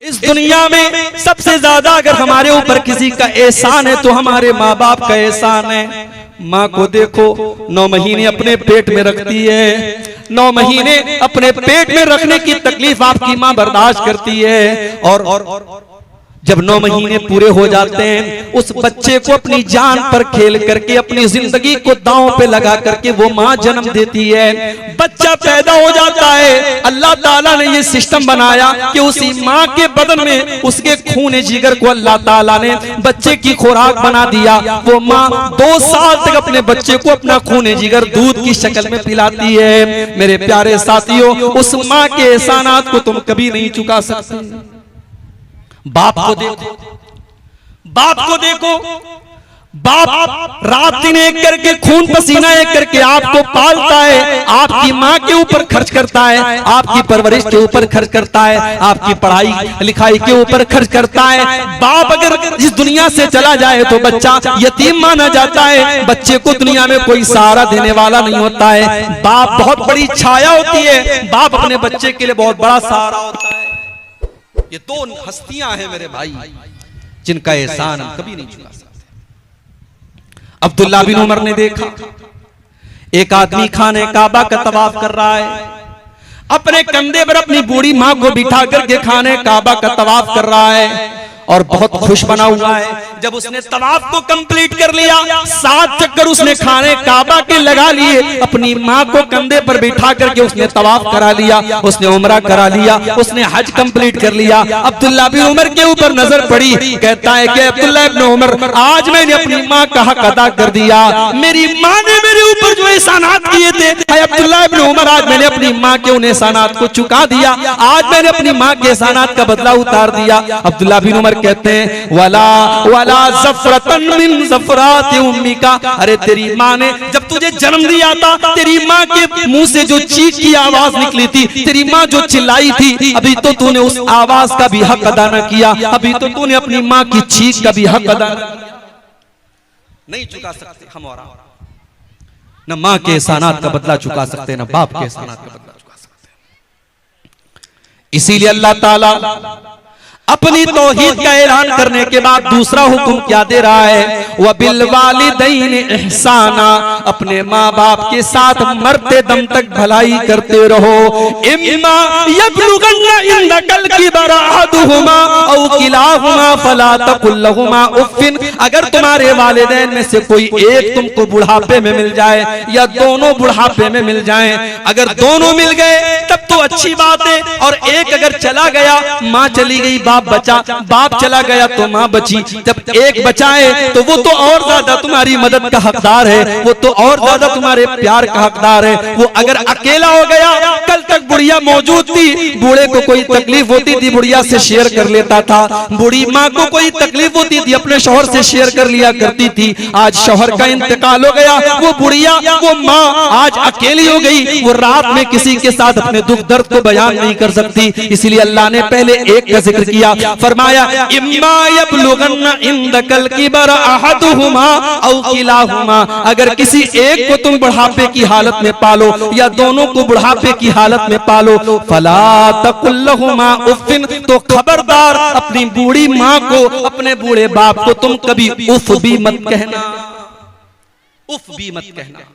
इस दुनिया में सबसे ज्यादा अगर हमारे ऊपर किसी का एहसान है तो हमारे माँ बाप का एहसान है। माँ को देखो 9 महीने अपने पेट में रखती है, 9 महीने अपने पेट में रखने की तकलीफ आपकी माँ बर्दाश्त करती है और जब 9 महीने पूरे हो जाते हैं उस बच्चे को अपनी जान पर खेल करके अपनी जिंदगी को दांव पे लगा करके वो माँ जन्म देती है। बच्चा पैदा हो जाता है। अल्लाह ताला ने ये सिस्टम बनाया कि उसी माँ के बदन में उसके खून जिगर को अल्लाह ताला ने बच्चे की खुराक बना दिया। वो माँ 2 साल तक अपने बच्चे को अपना खून जिगर दूध की शक्ल में पिलाती है। मेरे प्यारे साथियों, उस माँ के एहसानात को तुम कभी नहीं चुका सकते। बाप को देखो, बाप को देखो, बाप रात दिन एक करके खून पसीना एक करके आपको पालता है, आपकी माँ के ऊपर खर्च करता है, आपकी परवरिश के ऊपर खर्च करता है, आपकी पढ़ाई लिखाई के ऊपर खर्च करता है। बाप अगर इस दुनिया से चला जाए तो बच्चा यतीम माना जाता है, बच्चे को दुनिया में कोई सहारा देने वाला नहीं होता है। बाप बहुत बड़ी छाया होती है, बाप अपने बच्चे के लिए बहुत बड़ा सहारा होता है। ये 2 हस्तियां हैं मेरे भाई जिनका एहसान हम कभी नहीं चुका सकते। अब्दुल्ला बिन उमर ने देखा एक आदमी खाने काबा का तवाफ कर रहा है, अपने कंधे पर अपनी बूढ़ी माँ को बिठा करके खाने काबा का तवाफ कर रहा है और बहुत खुश बना हुआ है। जब उसने तवाफ को कंप्लीट कर लिया, 7 चक्कर उसने खाने काबा के लगा लिए, अपनी माँ को कंधे पर बिठा करके उसने तवाफ करा लिया, उसने उम्रा करा लिया, उसने हज कंप्लीट कर लिया। अब्दुल्ला बिन उमर के ऊपर नजर पड़ी, कहता है कि अब्दुल्ला बिन उमर, आज मैंने अपनी माँ का हक अदा कर दिया। मेरी माँ ने मेरे ऊपर जो एहसानात किए थे, अब्दुल्ला बिन उमर, आज मैंने अपनी माँ के उन एहसानात को चुका दिया, आज मैंने अपनी माँ के एहसानात का बदला उतार दिया। अब्दुल्ला बिन उमर कहते हैं वला वला ज़फ़रतन मिन ज़फ़राति उम्मिका, अरे तेरी माँ ने जब तुझे जन्म दिया था, तेरी माँ के मुंह से जो चीख की आवाज निकली थी, तेरी माँ जो चिल्लाई थी, अभी तो तूने उस आवाज का भी हक अदा न किया, अभी तो तूने अपनी माँ की चीख का भी हक अदा नहीं चुका सकते। हम और न माँ के एहसानात का बदला चुका सकते, न बाप के एहसानात का बदला चुका सकते। इसीलिए अल्लाह ताला अपनी तौहीद का ऐलान करने के बाद दूसरा हुक्म क्या दे रहा है, व बिल वालिदैन इहसाना, अपने माँ बाप के साथ मरते दम तक भलाई करते रहो। इम्मा यबलुगन्ना इंदकल किबरा अहदुहुमा औ किलाहुमा फला तकुल लहुमा उफ्फिन, अगर तुम्हारे वालिदैन में से कोई एक तुमको बुढ़ापे में मिल जाए या दोनों बुढ़ापे में मिल जाए, अगर दोनों मिल गए तब तो अच्छी बात है, और एक अगर चला गया, माँ चली गई बाप बचा, बाप चला गया तो माँ बची, जब एक बचाए तो वो तो और ज्यादा तुम्हारी मदद का हकदार है, वो तो और ज्यादा तुम्हारे प्यार का हकदार है। वो अगर अकेला हो गया, कल तक बुढ़िया मौजूद थी, बूढ़े को कोई तकलीफ होती थी बुढ़िया से शेयर कर लेता था, बूढ़ी माँ को कोई तकलीफ होती थी अपने शौहर से शेयर कर लिया करती थी। आज शौहर का इंतकाल हो गया, वो बुढ़िया वो माँ आज अकेली हो गई, वो रात में किसी के साथ अपने दुख दर्द को बयान नहीं कर सकती। इसलिए अल्लाह ने पहले एक का जिक्र किया, फरमाया इम्मा यबलुगन्ना इंदकल किबर अहदुहुमा औ किलाहुमा, अगर किसी एक को तुम बुढ़ापे की हालत में पालो या दोनों को बुढ़ापे की हालत में पालो, फला तकुल लहुमा उफ्फिन, तो खबरदार अपनी बूढ़ी माँ को, अपने बूढ़े बाप को तुम कभी उफ भी मत कहना, उफ भी मत कहना।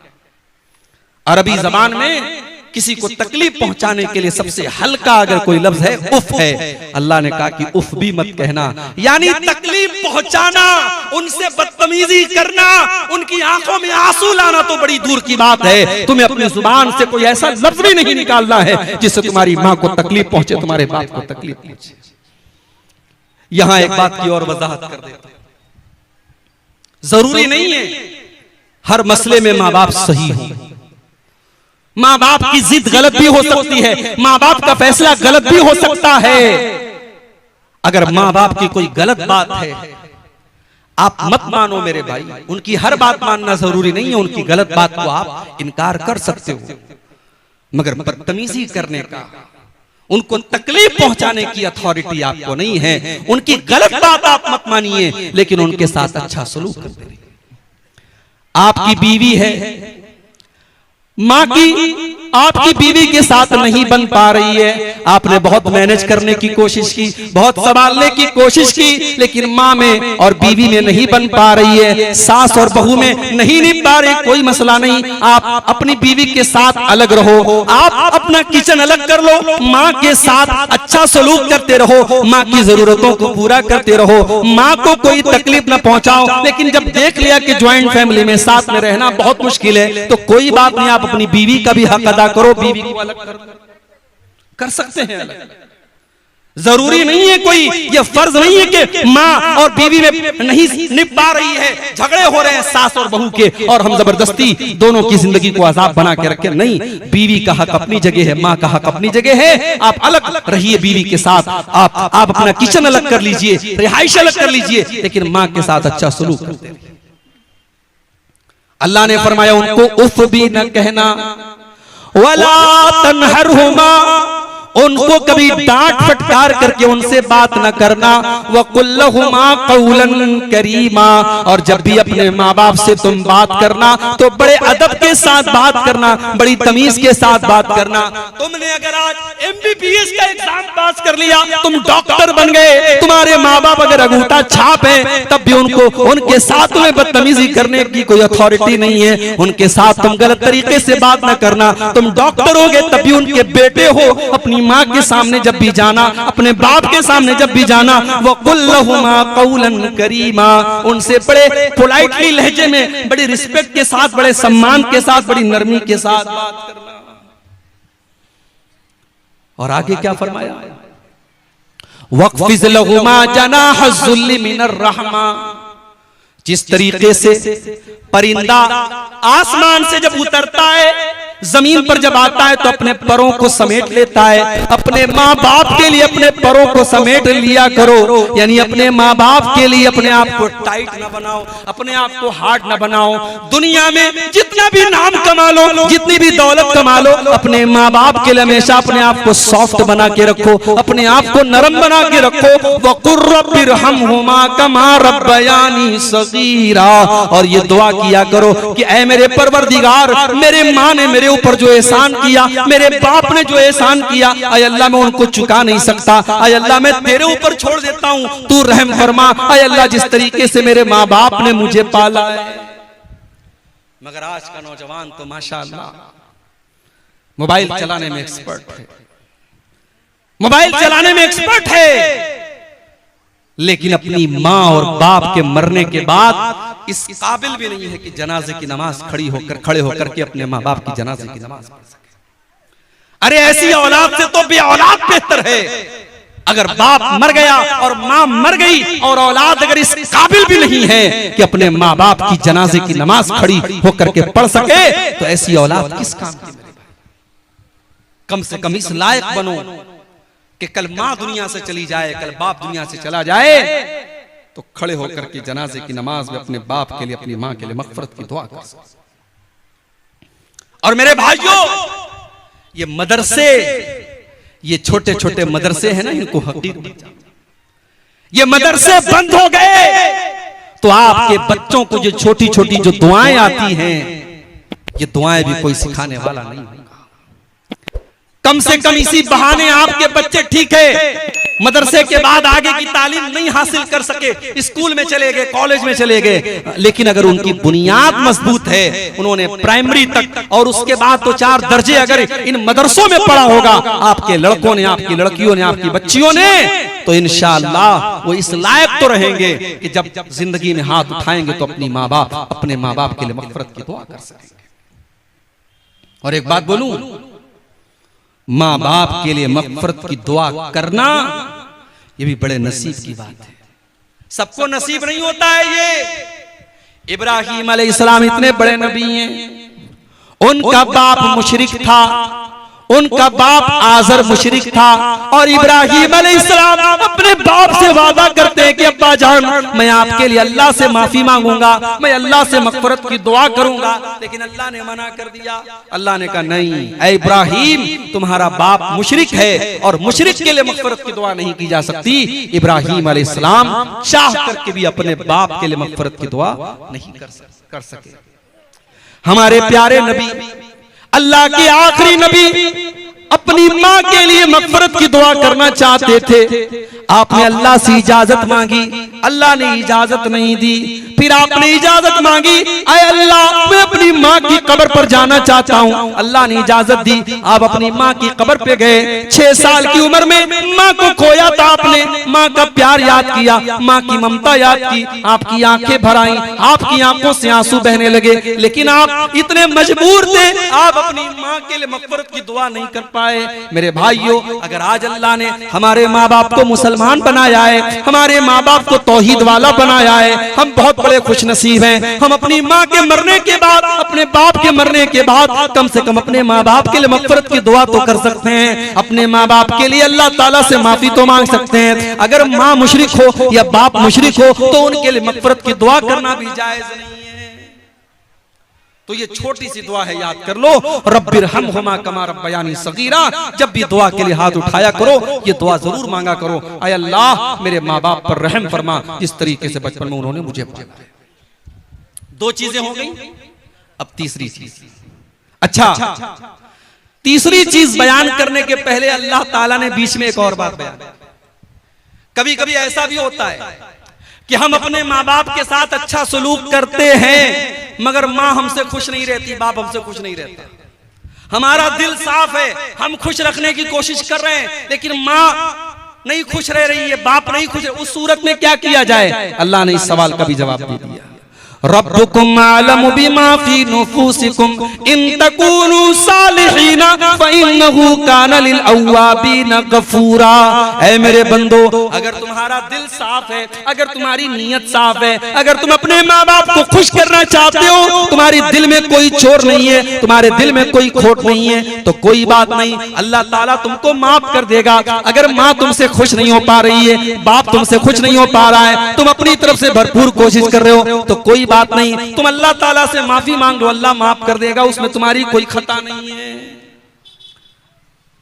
अरबी जबान में किसी को तकलीफ पहुंचाने के लिए सबसे हल्का अगर कोई लफ्ज है उफ है। अल्लाह ने कहा कि उफ भी मत कहना, यानी तकलीफ पहुंचाना, उनसे बदतमीजी करना, उनकी आंखों में आंसू लाना तो बड़ी दूर की बात है। तुम्हें अपनी जुबान से कोई ऐसा लफ्ज भी नहीं निकालना है जिससे तुम्हारी माँ को तकलीफ पहुंचे, तुम्हारे बाप को तकलीफ पहुंचे। यहां एक बात की और वजाहत कर देता हूं, जरूरी नहीं है हर मसले में माँ बाप सही हो, माँ बाप की जिद गलत भी हो सकती है, माँ बाप का फैसला गलत भी हो सकता है। अगर माँ बाप की कोई गलत बात है आप मत मानो मेरे भाई, उनकी हर बात मानना जरूरी नहीं है, उनकी गलत बात को आप इनकार कर सकते हो, मगर बदतमीजी करने का, उनको तकलीफ पहुंचाने की अथॉरिटी आपको नहीं है। उनकी गलत बात आप मत मानिए, लेकिन उनके साथ अच्छा सलूक करते रहिए। आपकी बीवी है, माँ की आपकी बीवी के साथ नहीं बन पा रही है, आपने बहुत मैनेज करने की कोशिश की, बहुत संभालने की कोशिश की, लेकिन माँ में और बीवी में नहीं बन पा रही है, सास और बहू में नहीं निभ पा रही, कोई मसला नहीं, आप अपनी बीवी के साथ अलग रहो, आप अपना किचन अलग कर लो, माँ के साथ अच्छा सलूक करते रहो, माँ की जरूरतों को पूरा करते रहो, माँ को कोई तकलीफ न पहुंचाओ। लेकिन जब देख लिया कि ज्वाइंट फैमिली में साथ में रहना बहुत मुश्किल है, तो कोई बात नहीं, आप अपनी बीवी का भी हक अदा करो, बीवी को अलग कर सकते हैं अलग। जरूरी नहीं है, कोई ये फर्ज नहीं है कि माँ और बीवी में नहीं निभ पा रही है, झगड़े हो रहे हैं सास और बहू के और हम जबरदस्ती दोनों की जिंदगी को आजाद बना के रखें। नहीं, बीवी का हक अपनी जगह है, माँ का हक अपनी जगह है, आप अलग रहिए बीवी के साथ, आप अपना किचन अलग कर लीजिए, रिहाइश अलग कर लीजिए, लेकिन माँ के साथ अच्छा सलूक करते रहिए। अल्लाह ने फरमाया उनको उफ भी न कहना, वला तनहरहुमा, उनको कभी डांट फटकार करके उनसे बात न करना, वकुल्लहुमा कौलन करीमा, और जब भी अपने माँ बाप से तुम बात करना तो बड़े अदब के साथ बात करना, बड़ी तमीज के साथ बात करना। तुमने अगर आज MBBS का एग्जाम पास कर लिया, तुम डॉक्टर बन गए, तुम्हारे माँ बाप अगर अंगूठा छाप है, तब भी उनके साथ में बदतमीजी करने की कोई अथॉरिटी नहीं है, उनके साथ तुम गलत तरीके से बात न करना। तुम डॉक्टर हो गए तब भी उनके बेटे हो, अपनी माँ के सामने जब भी जाना, अपने बाप के सामने जब भी जाना, वो कुल्लहुमा कौलन करीमा, उनसे बड़े पोलाइटली लहजे में, बड़ी रिस्पेक्ट के साथ, बड़े सम्मान के साथ, बड़ी नरमी के साथ बात करना। और आगे क्या फरमाया, वक़्फ़िज़ लहुमा जनाहज़्ज़ुल्लि मिनर रहमा, जिस तरीके से परिंदा आसमान से जब उतरता है, जमीन पर जब आता है तो अपने परों को समेट लेता है, अपने माँ बाप के लिए अपने परों को समेट लिया करो, यानी अपने माँ बाप के लिए अपने आप को टाइट न बनाओ, अपने आप को हार्ड न बनाओ। दुनिया में जितना भी नाम कमा लो, जितनी भी दौलत कमा लो, अपने माँ बाप के लिए हमेशा अपने आप को सॉफ्ट बना के रखो, अपने आप को नरम बना के रखो। वक़ुर रब्बिरहमहुमा कमा रब्बयानी सगीरा, और ये दुआ किया करो कि ऐ मेरे परवरदिगार, मेरे माँ ने मेरे ऊपर जो एहसान किया, मेरे बाप ने जो एहसान किया, आय अल्लाह मैं उनको चुका नहीं सकता, आय अल्लाह मैं तेरे ऊपर छोड़ देता हूँ, तू रहम फरमा। आय अल्लाह जिस तरीके से मेरे माँ बाप ने मुझे पाला है। मगर आज का नौजवान तो माशाअल्लाह मोबाइल चलाने में एक्सपर्ट है, मोबाइल चलाने में एक्सपर्ट है, लेकिन अपनी माँ और बाप के मरने के बाद इस काबिल भी नहीं है कि जनाजे की नमाज खड़े होकर के अपने माँ बाप की जनाजे की नमाज पढ़ सके। अरे ऐसी औलाद से तो बे औलाद बेहतर है। अगर बाप मर गया और माँ मर गई और औलाद अगर इस काबिल भी नहीं है कि अपने माँ बाप की जनाजे की नमाज खड़ी होकर के पढ़ सके, तो ऐसी औलाद किस काम की? कम से कम इस लायक बनो कि कल माँ दुनिया से चली जाए, कल बाप दुनिया से चला जाए, तो खड़े होकर के जनाजे की नमाज में अपने बाप के लिए, अपनी माँ के लिए मग़फ़िरत की दुआ कर सकते। और मेरे भाइयों, ये मदरसे, ये छोटे छोटे मदरसे हैं ना, इनको हकीकत, ये मदरसे बंद हो गए तो आपके बच्चों को जो छोटी छोटी जो दुआएं आती हैं, ये दुआएं भी कोई सिखाने वाला नहीं होगा। कम से कम इसी बहाने आपके बच्चे ठीक है, मदरसे के बाद आगे की तालीम नहीं हासिल कर सके, स्कूल में चले गए, कॉलेज में चले गए, लेकिन अगर उनकी बुनियाद मजबूत है, उन्होंने प्राइमरी तक और उसके बाद तो 4 दर्जे अगर इन मदरसों में पढ़ा होगा आपके लड़कों ने, आपकी लड़कियों ने, आपकी बच्चियों ने, तो इंशाअल्लाह वो इस लायक तो रहेंगे कि जब जिंदगी में हाथ उठाएंगे तो अपने माँ बाप के लिए मग़फ़िरत की दुआ कर सकेंगे। और एक बात बोलूं, माँ बाप के लिए मग़फ़िरत की दुआ करना ये भी बड़े नसीब की बात है। सबको नसीब नहीं होता है ये। इब्राहीम अलैहिस्सलाम इतने बड़े नबी हैं, उनका बाप मुशरिक था, उनका बाप आज़र मुशरिक था, और इब्राहीम अलैहिस्सलाम अपने बाप से वादा करते हैं कि अब्बा जान, मैं आपके लिए अल्लाह से माफी मांगूंगा, मैं अल्लाह से मग़फ़िरत की दुआ करूंगा, लेकिन अल्लाह ने मना कर दिया। अल्लाह ने कहा नहीं, ऐ इब्राहीम, तुम्हारा बाप मुशरिक है और मुशरिक के लिए मग़फ़िरत की दुआ नहीं की जा सकती। इब्राहीम अलैहिस्सलाम चाह करके भी अपने बाप के लिए मग़फ़िरत की दुआ नहीं कर सके। हमारे प्यारे नबी अल्लाह के आखिरी नबी अपनी माँ के लिए मग़फ़िरत की दुआ करना चाहते थे। आपने अल्लाह से इजाजत मांगी, अल्लाह ने इजाजत नहीं दी। फिर आपने इजाजत मांगी, अय अल्लाह मैं अपनी माँ की कब्र पर जाना चाहता हूँ। अल्लाह ने इजाजत दी। आप अपनी माँ की कब्र पे गए। 6 साल की उम्र में माँ को खोया था आपने, माँ का प्यार याद किया, माँ की ममता याद की, आपकी आंखें भर आईं, आपकी आंखों से आंसू बहने लगे। लेकिन आप इतने मजबूर थे, आप अपनी माँ के लिए मग़फ़िरत की दुआ नहीं कर पाए। मेरे भाइयों, अगर आज अल्लाह ने हमारे माँ बाप को मुसलमान बनाया है, हमारे माँ बाप को तौहीद वाला बनाया है, हम बहुत बड़े खुश नसीब हैं। हम अपनी माँ के मरने के बाद, अपने बाप के मरने के बाद कम से कम अपने माँ बाप के लिए मग़फ़िरत की दुआ तो कर सकते हैं। अपने माँ बाप के लिए अल्लाह ताला से माफी तो मांग सकते हैं। अगर माँ मुशरिक हो या बाप मुशरिक हो तो उनके लिए मग़फ़िरत की दुआ करना भी जायज नहीं है। तो ये छोटी सी दुआ है, याद कर लो, रब्बिरहमहुमा कमा रब्बयानी सगीरा। जब भी दुआ के लिए हाथ उठाया करो, ये दुआ जरूर मांगा करो, आय अल्लाह मेरे माँ बाप पर रहम फरमा, जिस तरीके से बचपन में उन्होंने मुझे पाला। 2 चीजें हो गई, अब तीसरी चीज। अच्छा, तीसरी चीज बयान करने के पहले अल्लाह ताला ने बीच में एक और बात बयान। कभी कभी ऐसा भी होता है कि हम अपने माँ बाप के साथ अच्छा सलूक करते हैं, मगर माँ हमसे खुश नहीं रहती, बाप हमसे खुश नहीं रहता। हमारा दिल साफ है, हम खुश रखने की कोशिश कर रहे हैं, लेकिन माँ नहीं खुश रह रही है, बाप नहीं खुश। उस सूरत में क्या किया जाए? अल्लाह ने इस सवाल का भी जवाब दे दिया। रब्बुकुम आलमु बिमा फी नुफूसिकुम इन तकूनु सालिहीना फइन्नहु कान लिल अव्वाबीन गफूरा। ऐ मेरे बंदो, अगर तुम्हारा दिल साफ है, अगर तुम्हारी नीयत साफ है, अगर तुम अपने माँ बाप को खुश करना चाहते हो, तुम्हारे दिल में कोई चोर नहीं है, तुम्हारे दिल में कोई खोट नहीं है, तो कोई बात नहीं, अल्लाह ताला तुमको माफ कर देगा। अगर माँ तुमसे खुश नहीं हो पा रही है, बाप तुमसे खुश नहीं हो पा रहा है, तुम अपनी तरफ से भरपूर कोशिश कर रहे हो, तो कोई बात नहीं, तुम अल्लाह ताला से माफी मांग लो, अल्लाह माफ कर देगा, उसमें तुम्हारी कोई खता नहीं है।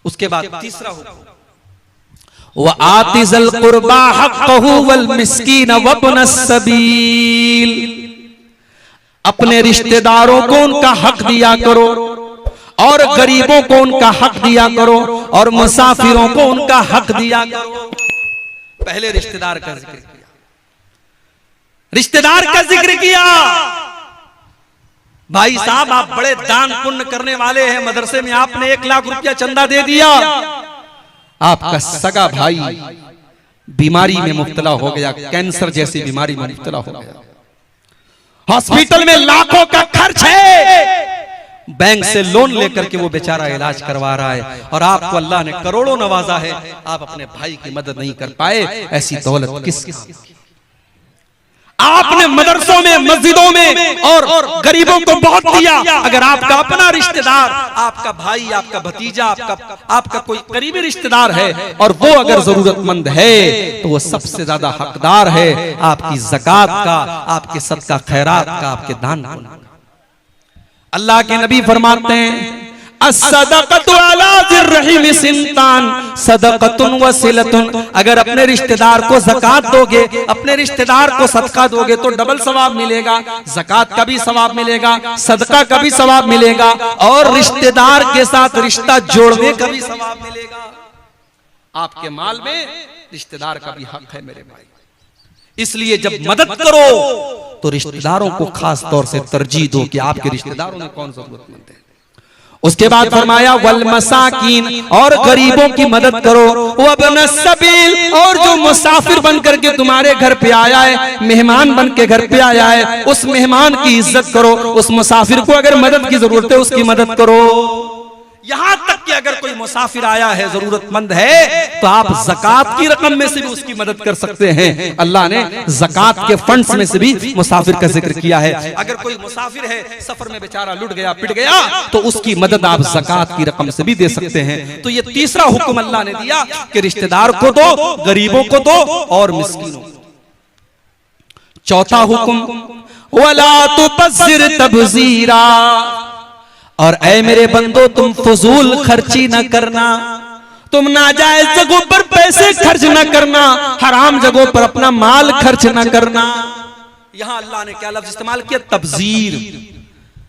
उसके बाद तीसरा हुक्म, व आतिज़ल कुर्बा हक़्क़हु वल मिस्कीन वब्नस सबील। अपने रिश्तेदारों को उनका हक दिया करो, और गरीबों को उनका हक दिया करो, और मुसाफिरों को उनका हक दिया करो। पहले रिश्तेदार का जिक्र किया, रिश्तेदार का जिक्र किया। भाई साहब, आप बड़े दान पुण्य करने वाले हैं, मदरसे में आपने 1 लाख रुपया चंदा दे दिया, आपका सगा भाई बीमारी में मुब्तला हो गया, कैंसर जैसी बीमारी में मुब्तला हो गया, हॉस्पिटल में लाखों का खर्च है, बैंक से लोन लेकर के वो बेचारा इलाज करवा रहा है, और आपको अल्लाह ने करोड़ों नवाजा है, आप अपने भाई की मदद नहीं कर पाए। ऐसी दौलत किस काम की? आपने मदरसों में, मस्जिदों में और गरीबों को बहुत दिया। अगर आपका अपना रिश्तेदार, आपका भाई, आपका भतीजा, आपका कोई करीबी रिश्तेदार है और वो अगर जरूरतमंद है, तो वो सबसे ज्यादा हकदार है आपकी ज़कात का, आपके सदका खैरात का, आपके दान का। अल्लाह के नबी फरमाते हैं, अस्सदक़तु अला ज़िर्रहिम सिंतान सदक़तुन व सिलतुन। अगर अपने रिश्तेदार को ज़कात दोगे, अपने रिश्तेदार को सदका दोगे, तो डबल सवाब मिलेगा, ज़कात का भी सवाब मिलेगा, सदका का भी सवाब मिलेगा, और रिश्तेदार के साथ रिश्ता जोड़ने का भी सवाब मिलेगा। आपके माल में रिश्तेदार का भी हक है मेरे भाई। इसलिए जब मदद करो तो रिश्तेदारों को खास तौर से तरजीह दो कि आपके रिश्तेदारों में कौन जरूरतमंद है। उसके बाद फरमाया वल मसाकीन, और गरीबों की मदद करो, वब्न सबील, और जो मुसाफिर बन करके तुम्हारे घर पे आया है, मेहमान बन के घर पे आया है, उस मेहमान की इज्जत करो, उस मुसाफिर को अगर मदद की जरूरत है उसकी मदद करो। यहां तक कि अगर कोई मुसाफिर आया है, जरूरतमंद है, तो आप ज़कात की रकम में से भी उसकी मदद कर सकते हैं। अल्लाह ने ज़कात के फंड्स में से भी मुसाफिर का जिक्र किया है। अगर कोई मुसाफिर है, सफर में बेचारा लुट गया, पिट गया, तो उसकी मदद आप ज़कात की रकम से भी दे सकते हैं। तो ये तीसरा हुक्म अल्लाह ने दिया कि रिश्तेदार को दो, गरीबों को दो, और मिस्कीनों को। चौथा हुक्म, वला तुबज़िर तबज़ीरा। और ऐ मेरे बंदो, तुम फजूल खर्ची न करना, तुम नाजायज जगहों पर पैसे खर्च न करना, हराम जगहों पर अपना माल खर्च न करना। यहां अल्लाह ने क्या लफ्ज इस्तेमाल किया? तबजीर।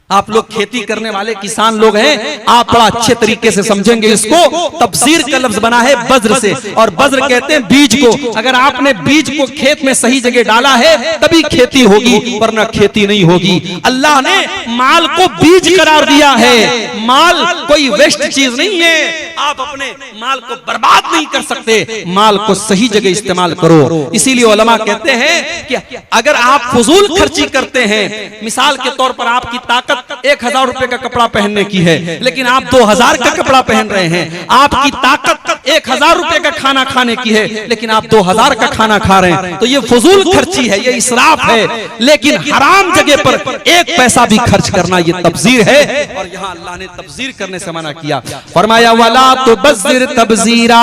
आप लोग खेती करने वाले किसान लोग हैं, आप बड़ा अच्छे तरीके से समझेंगे इसको। तब्जीर का लफ्ज बना है बज्र से, और बज्र कहते हैं बीज को। अगर आपने बीज को खेत में सही जगह डाला है तभी खेती होगी, वरना खेती नहीं होगी। अल्लाह ने माल को बीज करार दिया है। माल कोई वेस्ट चीज नहीं है, आप अपने माल को बर्बाद नहीं कर सकते, माल को सही जगह इस्तेमाल करो। इसीलिए उलमा कहते हैं कि अगर आप फजूल खर्ची करते हैं, मिसाल के तौर पर आपकी ताकत 1000 रुपए का कपड़ा पहनने की है, लेकिन आप 2000 का कपड़ा पहन रहे हैं। आपकी ताकत 1000 रुपए का खाना खाने की है, लेकिन आप 2000 का खाना खा रहे हैं, तो ये फजूल खर्ची है, ये इसराफ है। लेकिन हराम जगह पर एक पैसा भी खर्च करना ये तब्जीर है, और यहाँ अल्लाह ने तब्जीर करने से मना किया। फरमाया वाला तो बज़िर तब्जीरा,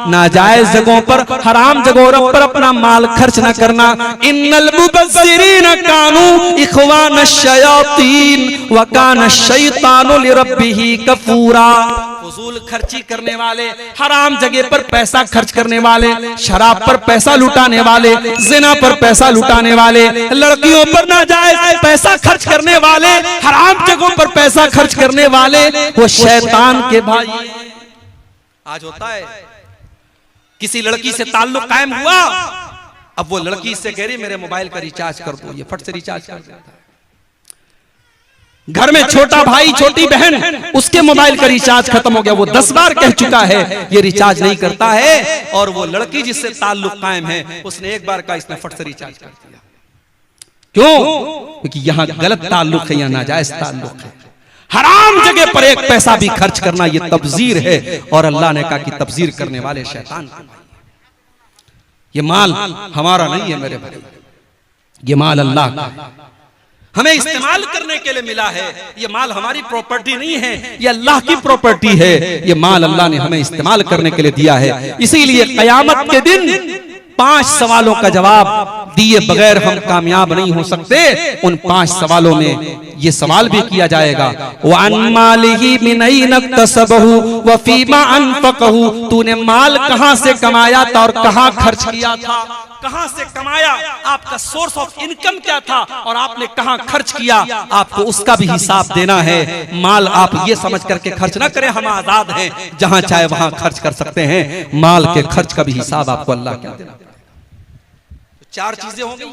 नाजायज जगहों पर, हराम जगहों पर अपना माल खर्च न करना। इन्नल मुबज़्ज़िरीन कानू इख़वान शयातीन व कान शैतानु लिरब्बिही कफूरा। फजूल खर्ची करने वाले, हराम जगह पर पैसा खर्च करने वाले, शराब पर पैसा लुटाने वाले, जिना पर पैसा लुटाने वाले, लड़कियों पर नाजायज पैसा खर्च करने वाले, हराम जगहों पर पैसा खर्च करने वाले, वो शैतान के भाई। आज होता है किसी लड़की से ताल्लुक कायम हुआ, अब वो लड़की से कह रही मेरे मोबाइल का रिचार्ज कर दो, ये फट से रिचार्ज कर देता है। घर में छोटा भाई छोटी बहन, उसके मोबाइल का रिचार्ज खत्म हो गया, वो 10 बार कह चुका है ये रिचार्ज नहीं करता है, और वो लड़की जिससे ताल्लुक कायम है उसने एक बार का इसने फट से रिचार्ज कर दिया। क्यों? क्योंकि यहां गलत ताल्लुक है या नाजायज ताल्लुक है। हराम जगह पर एक पैसा भी खर्च करना ये तब्जीर है, और अल्लाह ने कहा कि तब्जीर करने वाले शैतान। ये माल हमारा नहीं है मेरे भाई, ये माल अल्लाह का है, हमें इस्तेमाल करने के लिए मिला है। ये माल हमारी प्रॉपर्टी नहीं है, ये अल्लाह की प्रॉपर्टी है। ये माल अल्लाह ने हमें इस्तेमाल करने के लिए दिया है। इसीलिए क़यामत के दिन 5 सवालों का जवाब दिए बगैर हम कामयाब नहीं हो सकते। उन 5 सवालों में ये सवाल भी किया जाएगा, वअन मालिही मिन ऐन इक्तसबहु व फीमा अनफक़हु, तूने माल कहां से कमाया था और कहां खर्च किया था। कहां से कमाया, आपका सोर्स ऑफ इनकम क्या था, और आपने कहां खर्च किया, आपको उसका भी हिसाब देना है। माल आप ये समझ करके खर्च ना करें हम आजाद हैं, जहां चाहे वहां खर्च कर सकते हैं। माल के खर्च का भी हिसाब आपको अल्लाह क्या देना। 4 चीजें हो गई।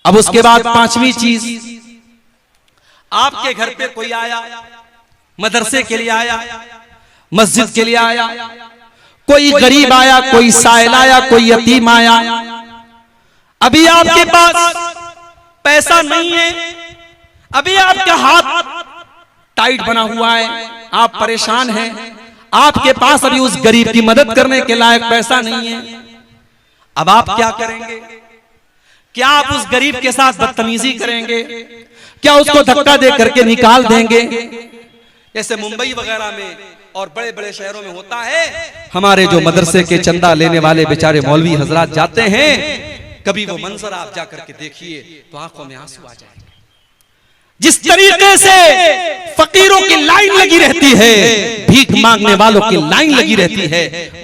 अब उसके बाद 5वीं चीज, आपके घर पे कोई आया, मदरसे के लिए आया, मस्जिद के लिए आया, कोई गरीब आया, कोई साइल आया, कोई यतीम आया। अभी आपके पास पैसा नहीं है, अभी आपका हाथ टाइट बना हुआ है, आप परेशान हैं, आपके पास अभी उस गरीब की मदद करने के लायक पैसा नहीं है। अब आप क्या करेंगे? क्या आप उस गरीब के साथ बदतमीजी करेंगे? क्या उसको धक्का दे करके निकाल देंगे? जैसे मुंबई वगैरह में और बड़े बड़े शहरों में होता है, हमारे जो मदरसे के चंदा लेने वाले बेचारे मौलवी हजरात जाते हैं, कभी वो मंजर आप जाकर के देखिए तो आंखों में आंसू आ जाएंगे। जिस तरीके से फकीरों की लाइन लगी रहती है, भीख मांगने वालों की लाइन लगी रहती है,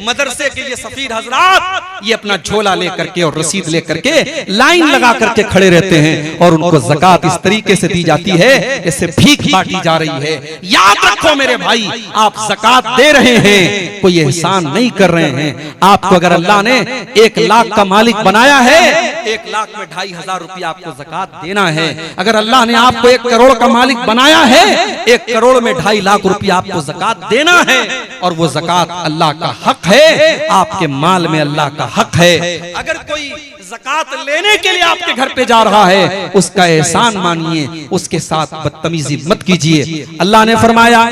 मदरसे के ये सफीर हजरात ये अपना झोला लेकर के और रसीद लेकर के लाइन लगा करके खड़े रहते हैं, और उनको ज़कात इस तरीके से दी जाती है जैसे भीख बांटी जा रही है। याद रखो मेरे भाई, आप ज़कात दे रहे हैं, कोई एहसान नहीं कर रहे हैं। आपको अगर अल्लाह ने 1 लाख का मालिक बनाया है, 1 लाख में 2500 रुपया आपको ज़कात देना है। अगर अल्लाह ने आपको 1 करोड़ का मालिक बनाया है, 1 करोड़ में 2.5 लाख रुपया आपको ज़कात देना है, और वो ज़कात अल्लाह का हक है, आपके माल में अल्लाह का हक है। अगर कोई ज़कात लेने के लिए आपके घर पे जा रहा है, उसका एहसान मानिए, उसके साथ बदतमीजी मत कीजिए। अल्लाह ने फरमाया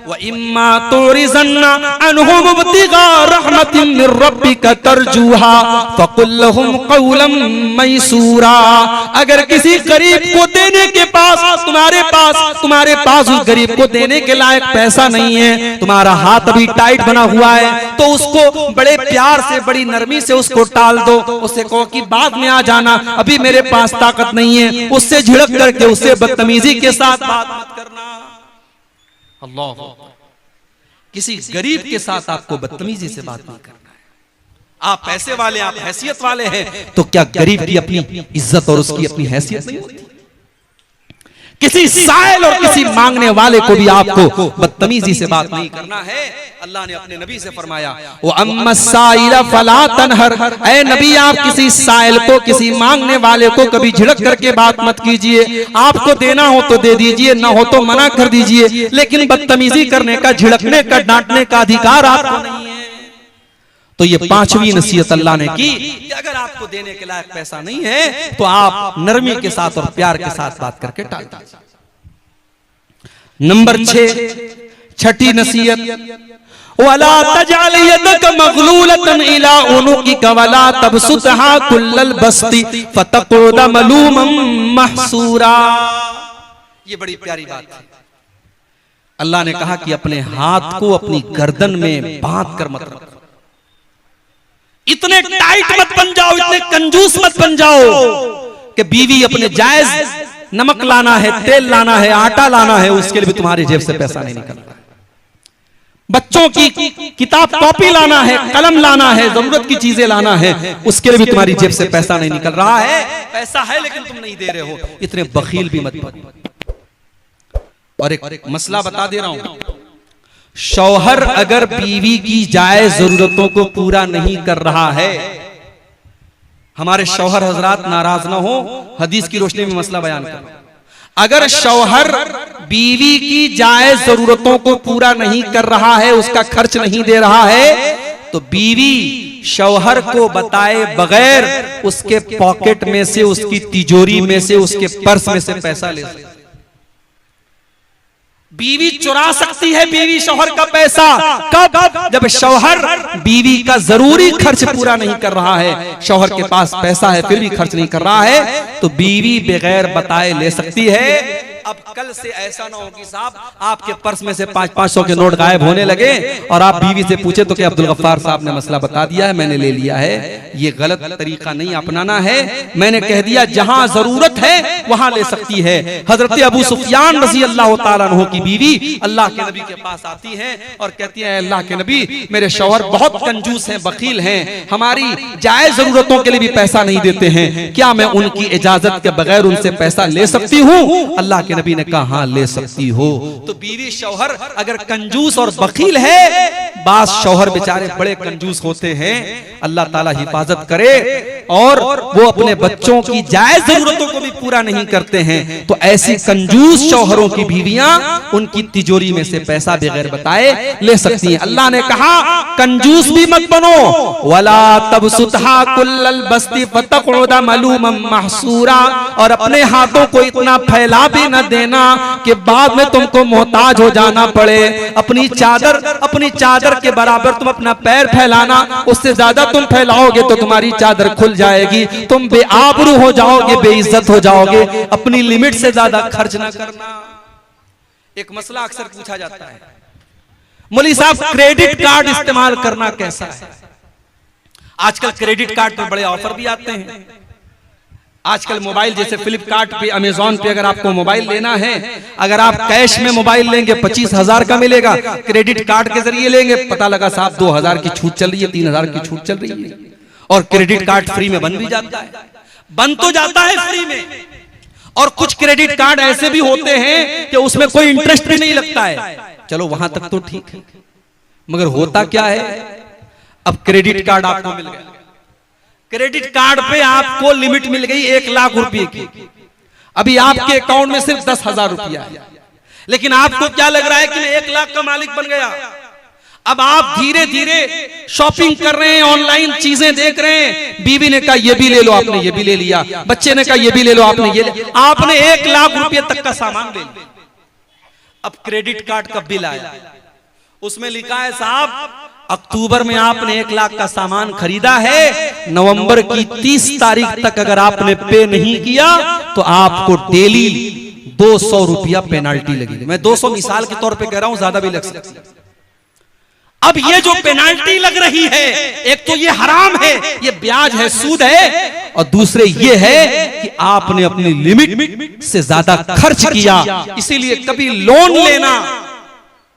व इम्मा तुरिज़न्ना अनहुम इब्तिगा रहमतिन मिर रब्बिका तरजूहा फकुल लहुम क़ौलन मैसूरा। अगर किसी गरीब को देने के पास तुम्हारे पास उस गरीब को देने के लायक पैसा नहीं है, तुम्हारा हाथ अभी टाइट बना हुआ है, तो उसको बड़े प्यार से, बड़ी नरमी से उसको टाल दो। उससे कहो कि बाद में आ जाना, अभी मेरे पास ताकत नहीं है। उससे झिड़क करके, उससे बदतमीजी के साथ बात मत करना। अल्लाह, किसी गरीब के साथ आपको बदतमीजी से बात नहीं करना है। आप पैसे वाले, आप हैसियत वाले हैं, तो क्या गरीब की अपनी इज्जत और उसकी अपनी हैसियत नहीं होती? किसी साइल और किसी मांगने वाले को भी आपको बदतमीजी से बात नहीं करना है। अल्लाह ने अपने नबी से फरमाया, वो अम्मा साइला फला तनहर, ऐ नबी आप किसी साइल को, किसी मांगने वाले को कभी झिड़क करके बात मत कीजिए। आपको देना हो तो दे दीजिए, ना हो तो मना कर दीजिए, लेकिन बदतमीजी करने का, झिड़कने का, डांटने का अधिकार आपको नहीं है। तो ये पांचवी नसीहत अल्लाह ने की कि अगर आपको देने के लायक पैसा नहीं है तो आप नरमी के साथ और प्यार के साथ बात करके टाल दीजिए। नंबर 6, छठी नसीहत, वला तजअल यदक मगलूलतन इला उनुकिक वला तबसुतहा कुल्लल बस्ती फतक़उद मलूमन महसूरा। ये बड़ी प्यारी बात है। अल्लाह ने कहा कि अपने हाथ को अपनी गर्दन में बांध कर मत रखो, इतने टाइट मत बन जाओ, इतने कंजूस मत बन जाओ कि बीवी अपने जायज नमक लाना है, तेल लाना है, आटा लाना है, उसके लिए भी तुम्हारी जेब से पैसा नहीं निकल रहा है। बच्चों की किताब कॉपी लाना है, कलम लाना है, जरूरत की चीजें लाना है, उसके लिए भी तुम्हारी जेब से पैसा नहीं निकल रहा है। पैसा है लेकिन तुम नहीं दे रहे हो, इतने बखील भी मत बनो। और एक मसला बता दे रहा हूं, शौहर अगर बीवी की जायज जरूरतों को पूरा नहीं कर रहा है, हमारे शौहर हजरात नाराज ना हो, हदीस की रोशनी में मसला बयान कर, अगर शौहर बीवी की जायज जरूरतों को पूरा नहीं कर रहा है, उसका खर्च नहीं दे रहा है, तो बीवी शौहर को बताए बगैर उसके पॉकेट में से, उसकी तिजोरी में से, उसके पर्स में से पैसा ले सकती है। बीवी चुरा सकती है बीवी शौहर का पैसा, कब? जब शौहर बीवी का जरूरी खर्च पूरा नहीं कर रहा है, शौहर के पास पैसा है फिर भी खर्च नहीं कर रहा है, तो बीवी बगैर बताए ले सकती है। अब कल से ऐसा ना हो कि साहब आपके पर्स में से 500-500 के नोट गायब होने लगे और आप बीवी से पूछे तो कि अब्दुल गफ्फार साहब ने मसला बता दिया है, मैंने ले लिया है। ये गलत तरीका नहीं अपनाना है। मैंने कह दिया जहां जरूरत है वहां ले सकती है। हजरत अबू सुफियान रज़ी अल्लाह तआला अन्हु की बीवी अल्लाह के नबी के पास आती है और कहती है, अल्लाह के नबी मेरे शौहर बहुत कंजूस हैं, बखील हैं, हमारी जायज जरूरतों के लिए भी पैसा नहीं देते हैं, क्या मैं उनकी इजाजत के बगैर उनसे पैसा ले सकती हूँ? अल्लाह के नबी ने कहा हाँ ले सकती हो। तो बीवी शौहर अगर कंजूस और बखील है, बास शौहर बेचारे बड़े कंजूस होते हैं, अल्लाह ताला हिफाजत करे, और वो अपने बच्चों की जायज जरूरतों को भी पूरा नहीं करते हैं, तो ऐसी कंजूस शौहरों की बीवियां उनकी तिजोरी में से पैसा बगैर बताए ले सकती हैं। अल्लाह ने कहा कंजूस भी मत बनो, वला तबसुतहा कुल्लल बस्ती फतक़उद मलूमन महसूरा, और अपने हाथों को इतना फैला भी न देना कि बाद में तुमको मोहताज हो जाना पड़े। अपनी चादर के बराबर तुम अपना पैर फैलाना, उससे ज्यादा तुम फैलाओगे तो तुम्हारी चादर खुल जाएगी, तुम बेआबरू हो जाओगे, बेइज्जत हो जाओगे। अपनी लिमिट से ज्यादा खर्च ना करना। एक मसला अक्सर पूछा जाता है, मौलवी साहब क्रेडिट कार्ड इस्तेमाल करना कैसा है? आजकल क्रेडिट कार्ड पे बड़े ऑफर भी आते हैं। आजकल मोबाइल जैसे फ्लिपकार्ट पे, अमेजॉन पे अगर आपको मोबाइल लेना है, अगर आप कैश में मोबाइल लेंगे 25,000 का मिलेगा, क्रेडिट कार्ड के जरिए लेंगे पता लगा साहब 2,000 की छूट चल रही है, 3,000 की छूट चल रही है, और क्रेडिट कार्ड फ्री में बन भी जाता है। बन तो जाता है फ्री में, और कुछ क्रेडिट कार्ड ऐसे भी होते हैं कि उसमें कोई इंटरेस्ट भी नहीं लगता है। चलो वहां तक तो ठीक है, मगर होता क्या है, अब क्रेडिट कार्ड आपको मिल गया, क्रेडिट कार्ड पे आपको लिमिट मिल गई 1 लाख रुपए की, अभी आपके अकाउंट में सिर्फ 10,000 रुपया है, लेकिन आपको क्या लग रहा है कि मैं 1 लाख का मालिक बन गया। अब आप धीरे धीरे शॉपिंग कर रहे हैं, ऑनलाइन चीजें देख रहे हैं, बीवी ने कहा ये भी ले लो, आपने ये भी ले लिया, बच्चे ने कहा ये भी ले लो, आपने ये ले, आपने 1 लाख रुपए तक का सामान ले लिया। अब क्रेडिट कार्ड का बिल आया, उसमें लिखा है साहब अक्टूबर में आपने 1 लाख का सामान खरीदा है, नवंबर की 30 तारीख तक अगर आपने पे नहीं किया तो आपको डेली 200 रुपया पेनाल्टी लगेगी। मैं 200 मिसाल के तौर पे कह रहा हूं, ज्यादा भी लग सकती है। अब ये जो पेनाल्टी लग रही है, एक तो ये हराम है, ये ब्याज है, सूद है, और दूसरे ये है कि आपने अपनी लिमिट से ज्यादा खर्च किया। इसीलिए कभी लोन लेना,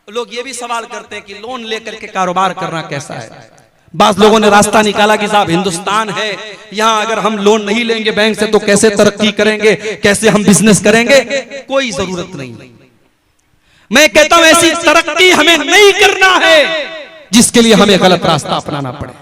लोग ये भी सवाल करते हैं कि लोन लेकर के कारोबार करना कैसा है। बास लोगों ने रास्ता निकाला कि साहब हिंदुस्तान है, यहां अगर हम लोन नहीं लेंगे बैंक से तो कैसे तरक्की करेंगे, कैसे हम बिजनेस करेंगे। कोई जरूरत नहीं। मैं कहता हूं ऐसी तरक्की हमें नहीं करना है जिसके लिए हमें गलत रास्ता अपनाना पड़े।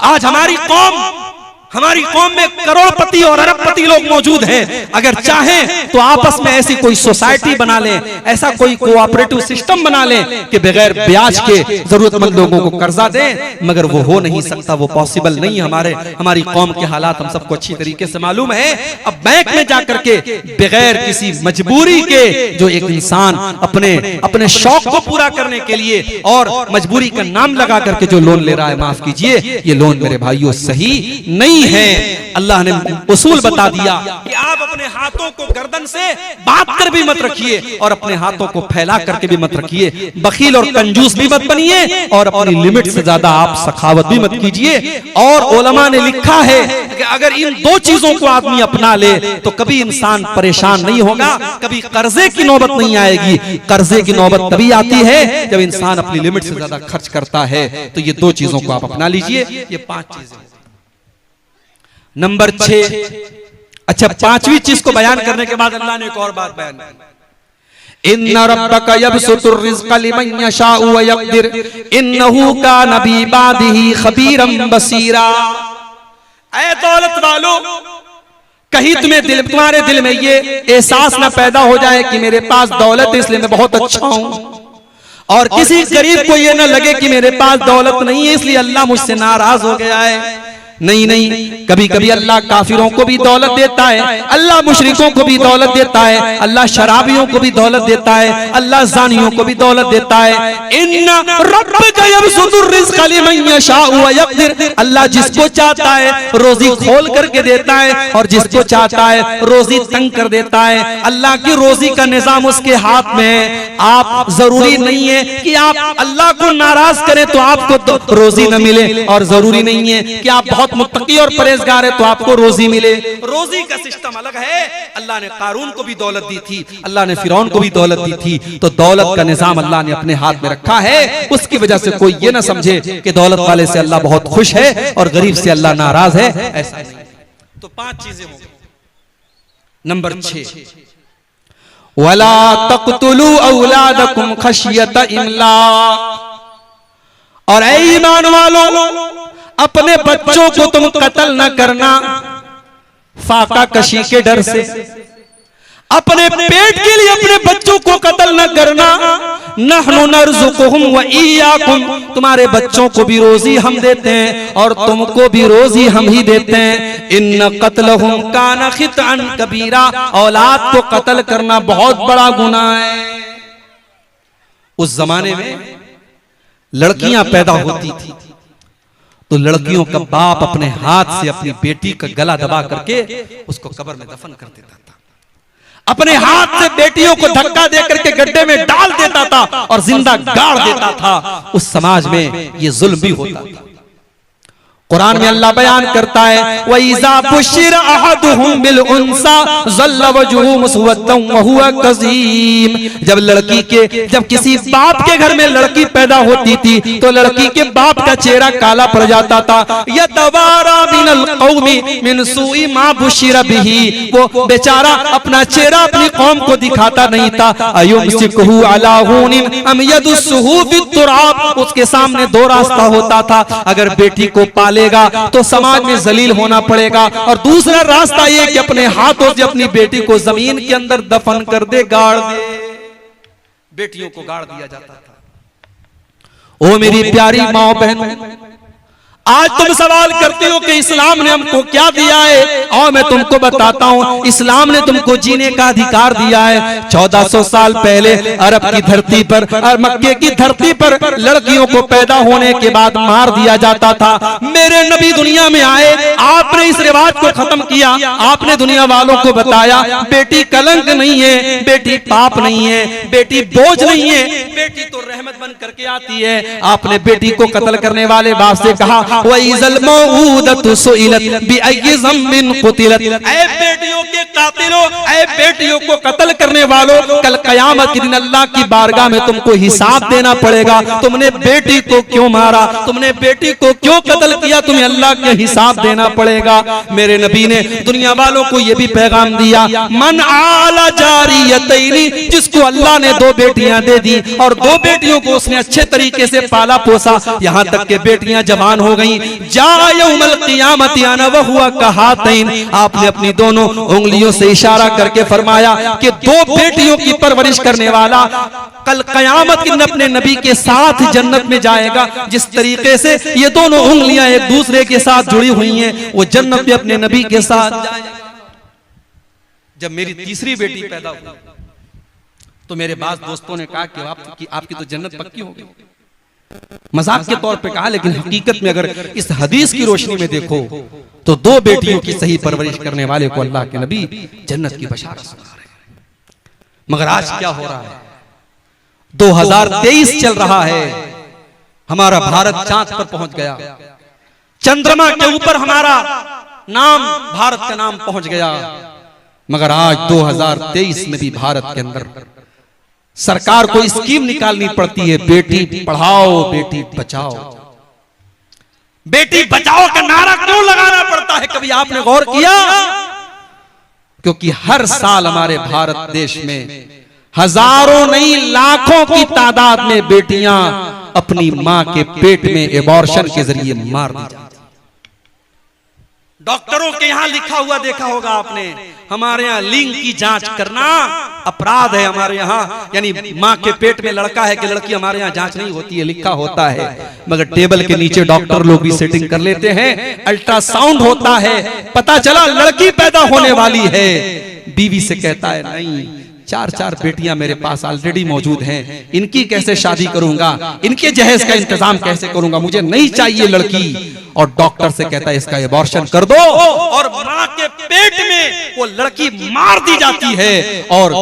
आज हमारी कौम में करोड़पति और अरबपति लोग मौजूद हैं। अगर चाहें तो आपस में ऐसी कोई सोसाइटी बना लें, ऐसा कोई कोऑपरेटिव सिस्टम बना लें कि बगैर ब्याज के जरूरतमंद लोगों को कर्जा दें, मगर वो हो नहीं सकता, वो पॉसिबल नहीं। हमारी कौम के हालात हम सबको अच्छी तरीके से मालूम है। अब बैंक में जाकर के बगैर किसी मजबूरी के जो एक इंसान अपने शौक को पूरा करने के लिए और मजबूरी का नाम लगा करके जो लोन ले रहा है, माफ कीजिए, ये लोन मेरे भाइयों सही नहीं है। अल्लाह ने उसूल बता दिया कि आप अपने हाथों को गर्दन से बांध कर भी मत रखिए और अपने हाथों को फैला करके भी मत रखिए। बखील और कंजूस भी मत बनिए और अपनी लिमिट से ज्यादा आप सखावत भी मत कीजिए। और उलमा ने लिखा है कि अगर इन दो चीजों को आदमी अपना ले तो कभी इंसान परेशान नहीं होगा, कभी कर्जे की नौबत नहीं आएगी। कर्जे की नौबत तभी आती है जब इंसान अपनी लिमिट से ज्यादा खर्च करता है। तो ये दो चीजों को आप अपना लीजिए। ये 5 चीजें। नंबर 6, अच्छा 5वीं चीज को बयान करने के बाद अल्लाह ने एक और बात बयान की, इन्ना रब्बका यबसुतुर रिज़्क़ लिमन यशाउ व यक़दिर इन्नहु कान बिइबादिही खबीरन बसीरा। ऐ दौलत वालों, कहीं तुम्हारे दिल में ये एहसास न पैदा हो जाए कि मेरे पास दौलत है इसलिए मैं बहुत अच्छा हूं, और किसी गरीब को ये न लगे कि मेरे पास दौलत नहीं है इसलिए अल्लाह मुझसे नाराज हो गया है। नहीं, कभी कभी अल्लाह काफिरों को भी दौलत देता है, अल्लाह मुशरिकों को भी दौलत देता है, अल्लाह शराबियों को भी दौलत देता है, अल्लाह ज़ानियों को भी दौलत देता है। इन्ना रब्बका यबसुतुर रिज़्क़ लिमन यशाउ व यक़दिर, अल्लाह जिसको चाहता है रोजी खोल करके देता है और जिसको चाहता है रोजी तंग कर देता है। अल्लाह की रोजी का निजाम उसके हाथ में है। आप जरूरी नहीं है कि आप अल्लाह को नाराज करें तो आपको रोजी न मिले, और जरूरी नहीं है कि आप बहुत मुत्तकी और परहेजगार है तो आपको रोजी मिले। रोजी का सिस्टम अलग है। अल्लाह ने कारून को भी दौलत दी थी, अल्लाह ने फिरौन को भी दौलत दी थी। तो दौलत का निजाम अल्लाह ने अपने हाथ में रखा है। उसकी वजह से कोई ये ना समझे कि दौलत वाले से अल्लाह बहुत खुश है और गरीब से अल्लाह नाराज है, ऐसा नहीं। तो 5 चीजें हो गई। नंबर 6, वला तक़तुलू औलादकुम खशियत इमलाक, और ऐ ईमान वालों, अपने बच्चों को तुम कत्ल न करना फाका कशी के डर से। अपने पेट के लिए अपने बच्चों को कत्ल न करना। नहनु नर्ज़ुकुहुम व इय्याकुम, तुम्हारे बच्चों को भी रोजी हम देते हैं और तुमको भी रोजी हम ही देते हैं। इन्न क़त्लहुम कान ख़ितअन कबीरा, औलाद को कत्ल करना बहुत बड़ा गुनाह है। उस जमाने में लड़कियां पैदा होती थी तो लड़कियों का बाप अपने हाथ से अपनी बेटी का गला दबा करके उसको कब्र में दफन कर देता था। अपने हाथ से बेटियों को धक्का दे करके गड्ढे में डाल देता था और जिंदा गाड़ देता था। उस समाज में ये जुल्म भी होता था। कुरान में अल्लाह बयान करता है, वइज़ा बुश्शिरा अहदुहुम बिल उन्सा ज़ल्ला वजहुहु मुस्वद्दन व हुवा कज़ीम। जब किसी बाप के घर में लड़की पैदा होती थी तो लड़की के बाप का चेहरा काला पड़ जाता था। यतवारा मिनल कौमी मिन सुई मा बुश्शिरा बिही, वो बेचारा अपना चेहरा अपनी कौम को दिखाता नहीं था। अयुमसिकुहु अला हुनिन अम यदुस्सुहु फित्तुराब, उसके सामने 2 रास्ता होता था। अगर बेटी को तो समाज में जलील होना पड़ेगा, और दूसरा रास्ता ये कि अपने हाथों से अपनी बेटी को जमीन के अंदर दफन कर दे, गाड़ दे। बेटियों को गाड़ दिया जाता था। ओ मेरी प्यारी माँ बहनों, आज तुम सवाल करते हो कि इस्लाम ने हमको क्या दिया है, और मैं तुमको बताता हूँ इस्लाम ने तुमको जीने का अधिकार दिया है। 1400 साल पहले अरब की धरती पर और मक्के की धरती पर लड़कियों को पैदा होने के बाद मार दिया जाता था। मेरे नबी दुनिया में आए, आपने इस रिवाज को खत्म किया। आपने दुनिया वालों को बताया बेटी कलंक नहीं है, बेटी पाप नहीं है, बेटी बोझ नहीं है, बेटी तो रहमत बन करके आती है। आपने बेटी को कत्ल करने वाले बाप से कहा, वइज़ल मऊदतु सुइलत बिअय्यि ज़म्बिन क़ुतिलत, ऐ बेटियों के कातिलों, ऐ बेटियों को कत्ल करने वालों, कल कयामत के दिन अल्लाह की बारगाह में तुमको हिसाब देना पड़ेगा। तुमने बेटी को क्यों मारा, तुमने बेटी को क्यों कत्ल किया, तुम्हें अल्लाह के हिसाब देना पड़ेगा। मेरे नबी ने दुनिया वालों को यह भी पैगाम दिया, मन आला जारियतैनी, जिसको अल्लाह ने 2 बेटियां दे दी और 2 बेटियों को उसने अच्छे तरीके से पाला पोसा, यहां तक के बेटियां जवान हो गई। जा यौमल क़ियामत अना व हुआ कहातैन, आपने अपनी दोनों उंगलियों से इशारा करके फरमाया कि 2 बेटियों की परवरिश करने वाला कल कयामत के दिन अपने नबी के साथ जन्नत में जाएगा। जिस तरीके से ये दोनों उंगलियां एक दूसरे के साथ जुड़ी हुई हैं, वो जन्नत में अपने नबी के साथ जाएगा। जब मेरी तीसरी बेटी पैदा हुई तो मेरे बास दोस्तों ने कहा कि आपकी तो जन्नत पक्की हो गई। मजाक के तौर पे कहा, लेकिन हकीकत में अगर इस हदीस की रोशनी में देखो तो 2 बेटियों की सही परवरिश करने वाले को अल्लाह के नबी जन्नत की बशारत सुना रहे हैं। मगर आज क्या हो रहा है, 2023 चल रहा है, हमारा भारत चांद पर पहुंच गया, चंद्रमा के ऊपर हमारा नाम, भारत का नाम पहुंच गया। मगर आज 2023 में भी भारत के अंदर सरकार को स्कीम निकालनी पड़ती है, बेटी पढ़ाओ बेटी बचाओ। बेटी बचाओ का नारा क्यों लगाना पड़ता है, कभी आपने गौर किया? क्योंकि हर साल हमारे भारत देश में हजारों नहीं लाखों की तादाद में बेटियां अपनी मां के पेट में एबॉर्शन के जरिए मार दी जाती। डॉक्टरों के यहां लिखा हुआ देखा होगा आपने, हमारे यहाँ लिंग की जांच करना अपराध है। हमारे यहाँ यानी माँ के पेट में लड़का है कि लड़की, हमारे यहाँ जांच नहीं होती है, लिखा होता है। मगर टेबल के नीचे डॉक्टर लोग भी सेटिंग कर लेते हैं, अल्ट्रासाउंड होता है, पता चला लड़की पैदा होने वाली है। बीवी से कहता है नहीं, 4 बेटियां मेरे पास ऑलरेडी मौजूद हैं, इनकी कैसे शादी करूंगा, इनके जहेज का इंतजाम कैसे करूंगा, मुझे नहीं चाहिए लड़की। और डॉक्टर से कहता है इसका एबॉर्शन कर दो, और मां के पेट में वो लड़की मार दी जाती है। और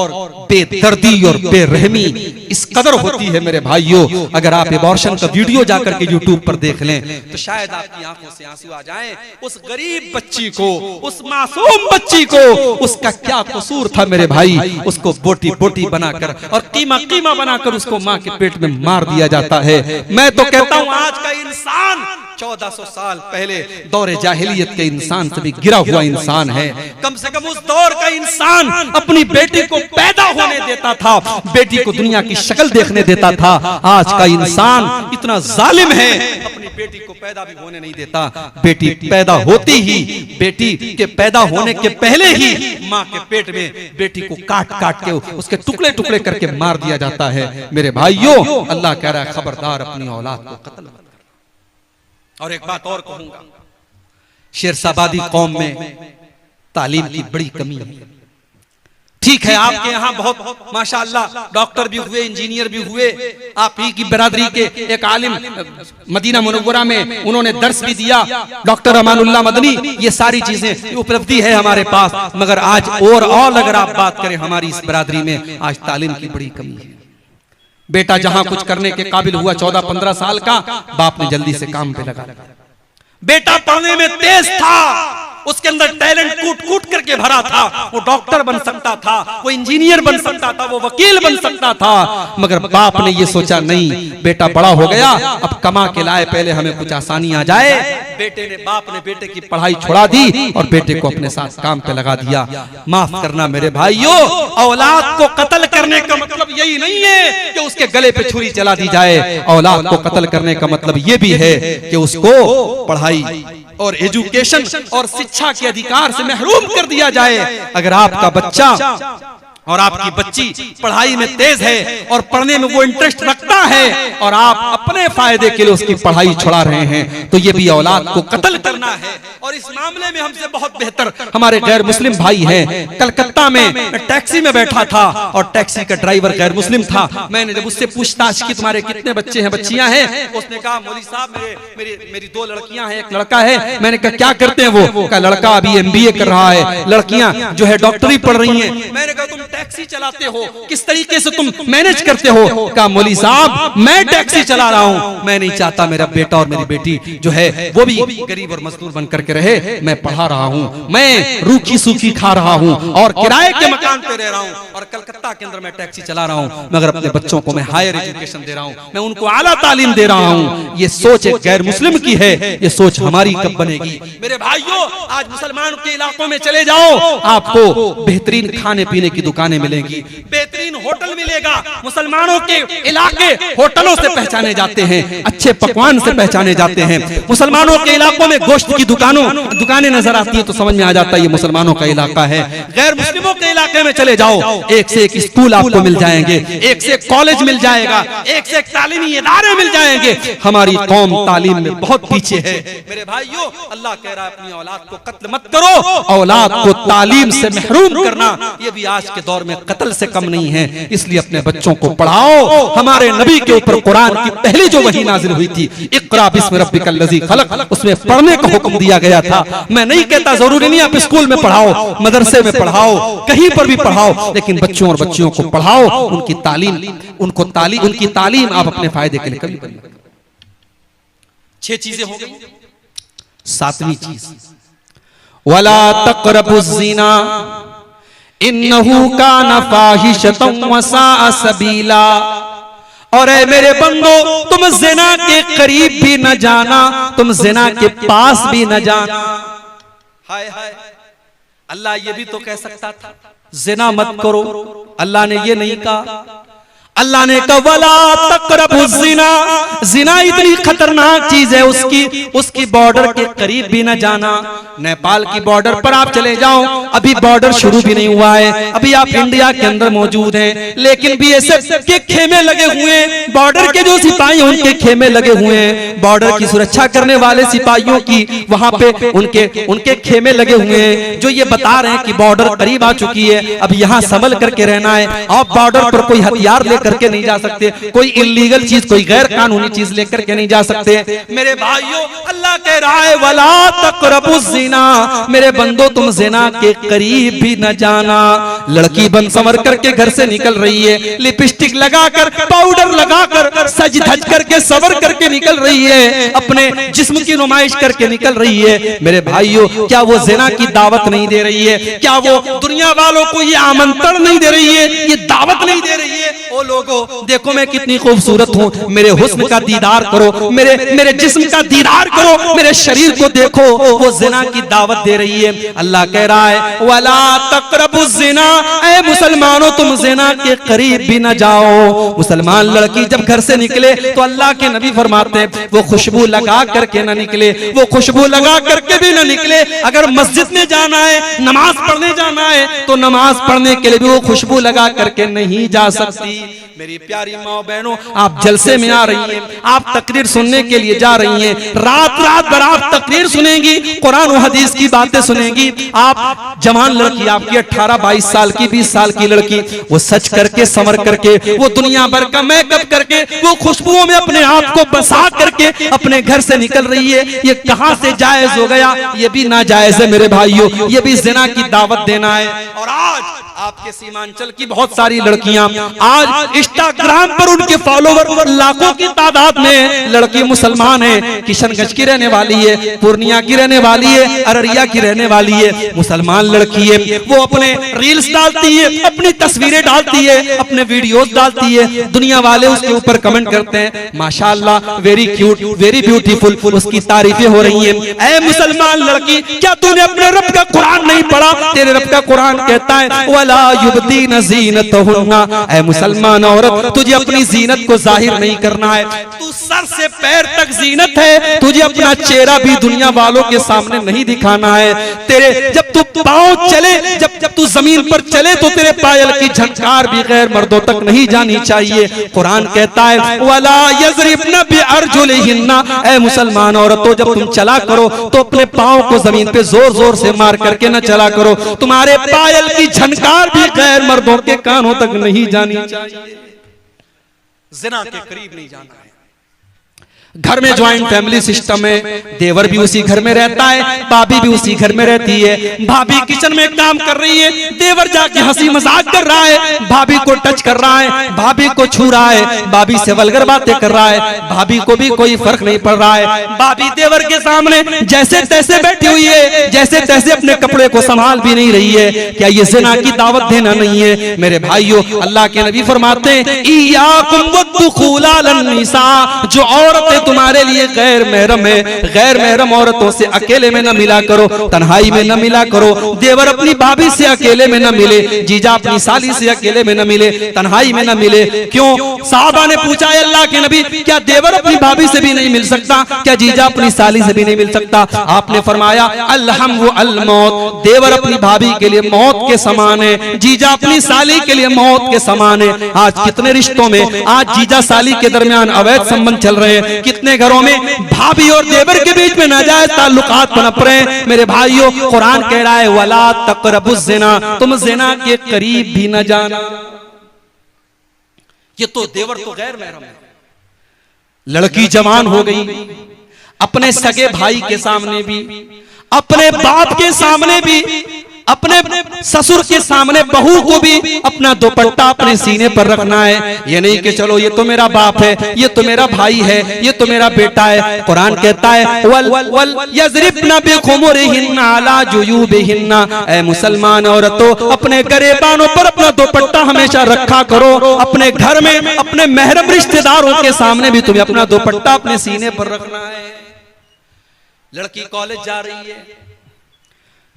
बेदर्दी और बेरहमी इस कदर होती है मेरे भाइयों, अगर आप एबॉर्शन का वीडियो जाकर के यूट्यूब पर देख लें तो शायद आपकी आंखों से आंसू आ जाएं। उस गरीब बच्ची को, उस मासूम बच्ची को, उसका क्या कसूर था मेरे भाई, उसको बोटी बोटी बनाकर और कीमा कीमा बनाकर उसको मां के पेट में मार दिया जाता है। मैं तो कहता हूं आज का इंसान 1400 साल पहले दौरे जाहिलियत के इंसान से भी गिरा हुआ इंसान है। कम से कम उस दौर का इंसान अपनी बेटी को पैदा होने देता था, बेटी को दुनिया की शक्ल देखने देता था। आज का इंसान इतना जालिम है, अपनी बेटी को पैदा भी होने नहीं देता। बेटी पैदा होती ही, बेटी के पैदा होने के पहले ही माँ के पेट में बेटी को काट काट के उसके टुकड़े टुकड़े करके मार दिया जाता है। मेरे भाइयों, अल्लाह कह रहा है खबरदार अपनी औलाद को कत्ल। और एक बात और कहूंगा, शेरशाबादी कौम में तालीम की बड़ी कमी है। ठीक है, आपके यहाँ बहुत माशाअल्लाह डॉक्टर भी हुए, इंजीनियर भी हुए, आप ही की बरादरी के एक आलिम मदीना मुनव्वरा में उन्होंने दर्स भी दिया, डॉक्टर अमानुल्लाह मदनी, ये सारी चीजें उपलब्धि है हमारे पास। मगर आज ओवरऑल अगर आप बात करें हमारी इस बरादरी में आज तालीम की बड़ी कमी है। बेटा जहां कुछ करने के काबिल हुआ 14-15 साल का, बाप ने जल्दी से काम पे लगा। बेटा पढ़ने में तेज था, उसके अंदर टैलेंट कूट कूट करके भरा था, वो डॉक्टर बन सकता था, वो इंजीनियर बन सकता था, वो वकील बन सकता था। मगर बाप ने ये सोचा नहीं, बेटा बड़ा हो गया, अब कमा के लाए, पहले हमें कुछ आसानी आ जाए। बाप ने बेटे की पढ़ाई छुड़ा दी और बेटे को अपने साथ काम पे लगा दिया। माफ करना मेरे भाइयों, औलाद को कत्ल करने का मतलब यही नहीं है कि उसके गले पे छुरी चला दी जाए। औलाद को कत्ल करने का मतलब ये भी है कि उसको पढ़ाई और एजुकेशन और शिक्षा के अधिकार से महरूम कर दिया जाए। अगर आपका बच्चा और आपकी बच्ची पढ़ाई में तेज है और पढ़ने में वो इंटरेस्ट रखता है और आप अपने फायदे के लिए उसकी पढ़ाई छुड़ा रहे हैं, तो ये भी औलाद को कत्ल करना है। और इस मामले में हमसे बहुत बेहतर हमारे गैर मुस्लिम भाई हैं। कलकत्ता में टैक्सी में बैठा था और टैक्सी का ड्राइवर गैर मुस्लिम था। मैंने जब उससे पूछताछ की तुम्हारे कितने बच्चे हैं, बच्चियां हैं, उसने कहा मौलवी साहब मेरी 2 लड़कियां हैं, एक लड़का है। मैंने कहा क्या करते हैं वो? कहा लड़का अभी MBA कर रहा है, लड़कियां जो है डॉक्टरी पढ़ रही हैं। मैंने कहा तुम टैक्सी चलाते हो, किस तरीके से तुम मैनेज करते हो? कहा मौलवी साहब मैं टैक्सी चला रहा हूं, मैं नहीं चाहता मेरा बेटा और मेरी बेटी जो है वो भी गरीब और मजदूर बन करके रहे, मैं पढ़ा रहा हूं, मैं रूखी सूखी खा रहा हूं और किराए के मकान पे रह रहा हूं और कलकत्ता के अंदर मैं टैक्सी चला रहा हूं, मगर अपने बच्चों को मैं हायर एजुकेशन दे रहा हूं, मैं उनको आला तालीम दे रहा हूं। ये सोच एक गैर मुस्लिम की है, ये सोच हमारी कब बनेगी? मेरे भाइयों, आज मुसलमानों के इलाकों में चले जाओ, आपको बेहतरीन खाने पीने की दुकानें मिलेंगी, बेहतरीन होटल मिलेगा। मुसलमानों के इलाके होटलों से पहचाने जाते हैं, अच्छे पकवान से पहचाने जाते हैं। मुसलमानों के इलाकों में गोश्त की दुकानें नजर आती है तो समझ में आ जाता है ये मुसलमानों का इलाका है। गैर मुस्लिमों के इलाके में चले जाओ, एक से एक स्कूल आपको मिल जाएंगे, एक से एक कॉलेज मिल जाएगा, एक से एक तालीमी इदारे मिल जाएंगे। हमारी कौम तालीम में बहुत पीछे है। मेरे भाइयों, अल्लाह कह रहा है अपनी औलाद को कत्ल मत करो, औलाद को तालीम से महरूम करना ये भी आज के दौर में कत्ल से कम नहीं है। इसलिए अपने बच्चों को पढ़ाओ। हमारे नबी के ऊपर कुरान की पहली जो वही नाजिल हुई थी, इक़रा बिस्मि रब्बिकल लज़ी खलक़, उसमें पढ़ने का हुक्म दिया गया था। मैं नहीं कहता जरूरी नहीं आप स्कूल में पढ़ाओ, मदरसे में पढ़ाओ, कहीं पर भी पढ़ाओ, लेकिन बच्चों और बच्चियों को पढ़ाओ, उनकी तालीम आप अपने फायदे के लिए करिए। 6 चीजें हो गई। 7वीं चीज, वला तक़रबुज़्ज़िना इन्नहु काना फ़ाहिशतन व साअ सबीला। और ऐ मेरे बंदो, तुम ज़िना के करीब भी न जाना, तुम ज़िना के पास भी न जाना। हाय हाय, अल्लाह ये भी तो कह सकता था ज़िना मत करो, अल्लाह ने ये नहीं कहा। अल्लाह ने कहा वला तक़रबुज़्ज़िना, ज़िना इतनी खतरनाक चीज है, उसकी बॉर्डर के करीब भी न जाना। नेपाल की बॉर्डर पर आप चले जाओ, अभी बॉर्डर शुरू भी नहीं हुआ है, अभी आप इंडिया के अंदर मौजूद हैं, लेकिन बीएसएफ के खेमे लगे हुए हैं, बॉर्डर के जो सिपाही हैं उनके खेमे लगे हुए हैं, बॉर्डर की सुरक्षा करने वाले सिपाहियों की वहां पे उनके खेमे लगे हुए हैं, जो ये बता रहे हैं कि बॉर्डर करीब आ चुकी है, अब यहाँ संभल करके रहना है। आप बॉर्डर पर कोई हथियार करके नहीं जा सकते, कोई इल्लीगल चीज, कोई गैर कानूनी चीज लेकर के नहीं जा सकते। मेरे भाइयों, अल्लाह कह रहा है वला तक़रबुज़्ज़िना, मेरे बंदो तुम ज़िना के करीब भी न जाना। लड़की बन संवर करके घर से निकल रही है, लिपस्टिक लगाकर, पाउडर लगाकर, सज धज करके, सवर करके निकल रही है, अपने जिस्म की नुमाइश करके निकल रही है। मेरे भाइयों, क्या वो ज़िना की दावत नहीं दे रही है? क्या वो दुनिया वालों को ये आमंत्रण नहीं दे रही है, ये दावत नहीं दे रही है? ओ लोगों, देखो मैं कितनी खूबसूरत हूँ, मेरे हुस्न का दीदार करो, मेरे जिस्म का दीदार करो, मेरे शरीर को देखो। वो ज़िना की दावत दे रही है। अल्लाह कह रहा है वला तक़रबुज़्ज़िना, ऐ मुसलमानों तुम ज़िना के करीब भी न जाओ। मुसलमान लड़की जब घर से निकले तो अल्लाह के नबी फरमाते हैं वो खुशबू लगा करके न निकले, वो खुशबू लगा करके भी न निकले। अगर मस्जिद में जाना है, नमाज पढ़ने जाना है, तो नमाज पढ़ने के लिए भी वो खुशबू लगा करके नहीं जा सकती। मेरी प्यारी माँ बहनों, आप जलसे में आ रही हैं, आप तकरीर सुनने के लिए जा रही हैं, रात रात भर आप तकरीर सुनेंगी, कुरान और हदीस की बातें सुनेंगी। आप जवान लड़की, आपकी 18-22 साल की, 20 साल की लड़की, वो सच करके, संवर करके, वो दुनिया भर का मेकअप करके, वो खुशबुओं में अपने आप को बसा करके अपने घर से निकल रही है। ये कहां से जायज हो गया? ये भी नाजायज है मेरे भाइयों, ये भी ज़िना की दावत देना है। और आज आपके सीमांचल की बहुत सारी लड़कियां, आज इंस्टाग्राम पर उनके फॉलोवर लाखों की तादाद में, लड़की मुसलमान है, किशनगंज की रहने वाली है, पूर्णिया की रहने वाली है, अररिया की रहने वाली है, मुसलमान लड़की है, वो अपने रील्स डालती है, अपनी तस्वीरें डालती है, अपने वीडियोस डालती है, दुनिया वाले उसके ऊपर कमेंट करते हैं माशाअल्लाह, वेरी क्यूट, वेरी ब्यूटीफुल, उसकी तारीफें हो रही हैं। ऐ मुसलमान लड़की, क्या तूने अपने रब का कुरान नहीं पढ़ा? तेरे रब का कुरान कहता है वला युबदीन ज़ीनतहुन्ना, ऐ मुसलमान औरत, तुझे अपनी जीनत को जाहिर नहीं करना है, तू सर से पैर तक जीनत है, तुझे अपना चेहरा भी दुनिया वालों के सामने नहीं दिखाना है। तेरे जब तू पाँव चले, जब तू जमीन पर चले तो तेरे पायल की झंकार भी गैर मर्दों तक नहीं जानी चाहिए। कुरान कहता है वला यज़रिबना बिअरजुलिहिन्ना, ऐ मुसलमान औरतों, जब तुम चला करो तो अपने पाँव को जमीन पे जोर जोर से मार करके न चला करो, तुम्हारे पायल की झंकार भी गैर मर्दों के कानों तक नहीं जानी चाहिए। ज़िना के करीब नहीं जाना है। घर में ज्वाइंट फैमिली सिस्टम है, देवर भी उसी घर में रहता है, भाभी भी उसी घर में रहती है। भाभी किचन में काम कर रही है, देवर जाके हंसी मजाक कर रहा है, भाभी को टच कर रहा है, भाभी को छू रहा है, भाभी से वल्गर बातें कर रहा है, भाभी को भी कोई फर्क नहीं पड़ रहा है। भाभी देवर के सामने जैसे तैसे बैठी हुई है, जैसे तैसे अपने कपड़े को संभाल भी नहीं रही है। क्या ये ज़िना की दावत देना नहीं है? मेरे भाइयों, अल्लाह के नबी फरमाते हैं, इय्याकुम वद्दुखूल अलन निसा, जो औरतें तुम्हारे लिए गैर महरम है, गैर महरम औरतों से अकेले में न मिला करो, तन्हाई में न मिला करो। देवर अपनी भाभी से अकेले में न मिले, जीजा अपनी साली से अकेले में न मिले, तन्हाई में न मिले। क्यों? साहबा ने पूछा, अल्लाह के नबी, क्या देवर अपनी भाभी से भी नहीं मिल सकता? क्या जीजा अपनी साली से भी नहीं मिल सकता? आपने फरमाया, अलहम व अल मौत, देवर अपनी भाभी के लिए मौत के समान है, जीजा अपनी साली के लिए मौत के समान है। आज कितने रिश्तों में आज जीजा साली के दरमियान अवैध संबंध चल रहे हैं, कितने घरों में भाभी और देवर के बीच में नाजायज ताल्लुकात पनप रहे हैं। मेरे भाइयों, कुरान कह रहा है, वला तक़रबुज़ ज़िना, तुम ज़िना के करीब भी न जाना। ये तो देवर तो गैर महरम है। लड़की जवान हो गई, अपने सगे भाई के सामने भी, अपने बाप के सामने भी, अपने ससुर के सामने बहू को भी अपना दुपट्टा अपने सीने पर रखना है। ये नहीं कि चलो ये तो मेरा बाप है, ये तो मेरा भाई है, ये तो मेरा बेटा है। कुरान कहता है, वल वल यज़रिबना बिखुमुरिहिन्ना अला जुयूबिहिन्ना, ऐ मुसलमान औरतों, अपने गरेबानों पर अपना दुपट्टा हमेशा रखा करो। अपने घर में अपने महरम रिश्तेदारों के सामने भी तुम्हें अपना दुपट्टा अपने सीने पर रखना है। लड़की कॉलेज जा रही है,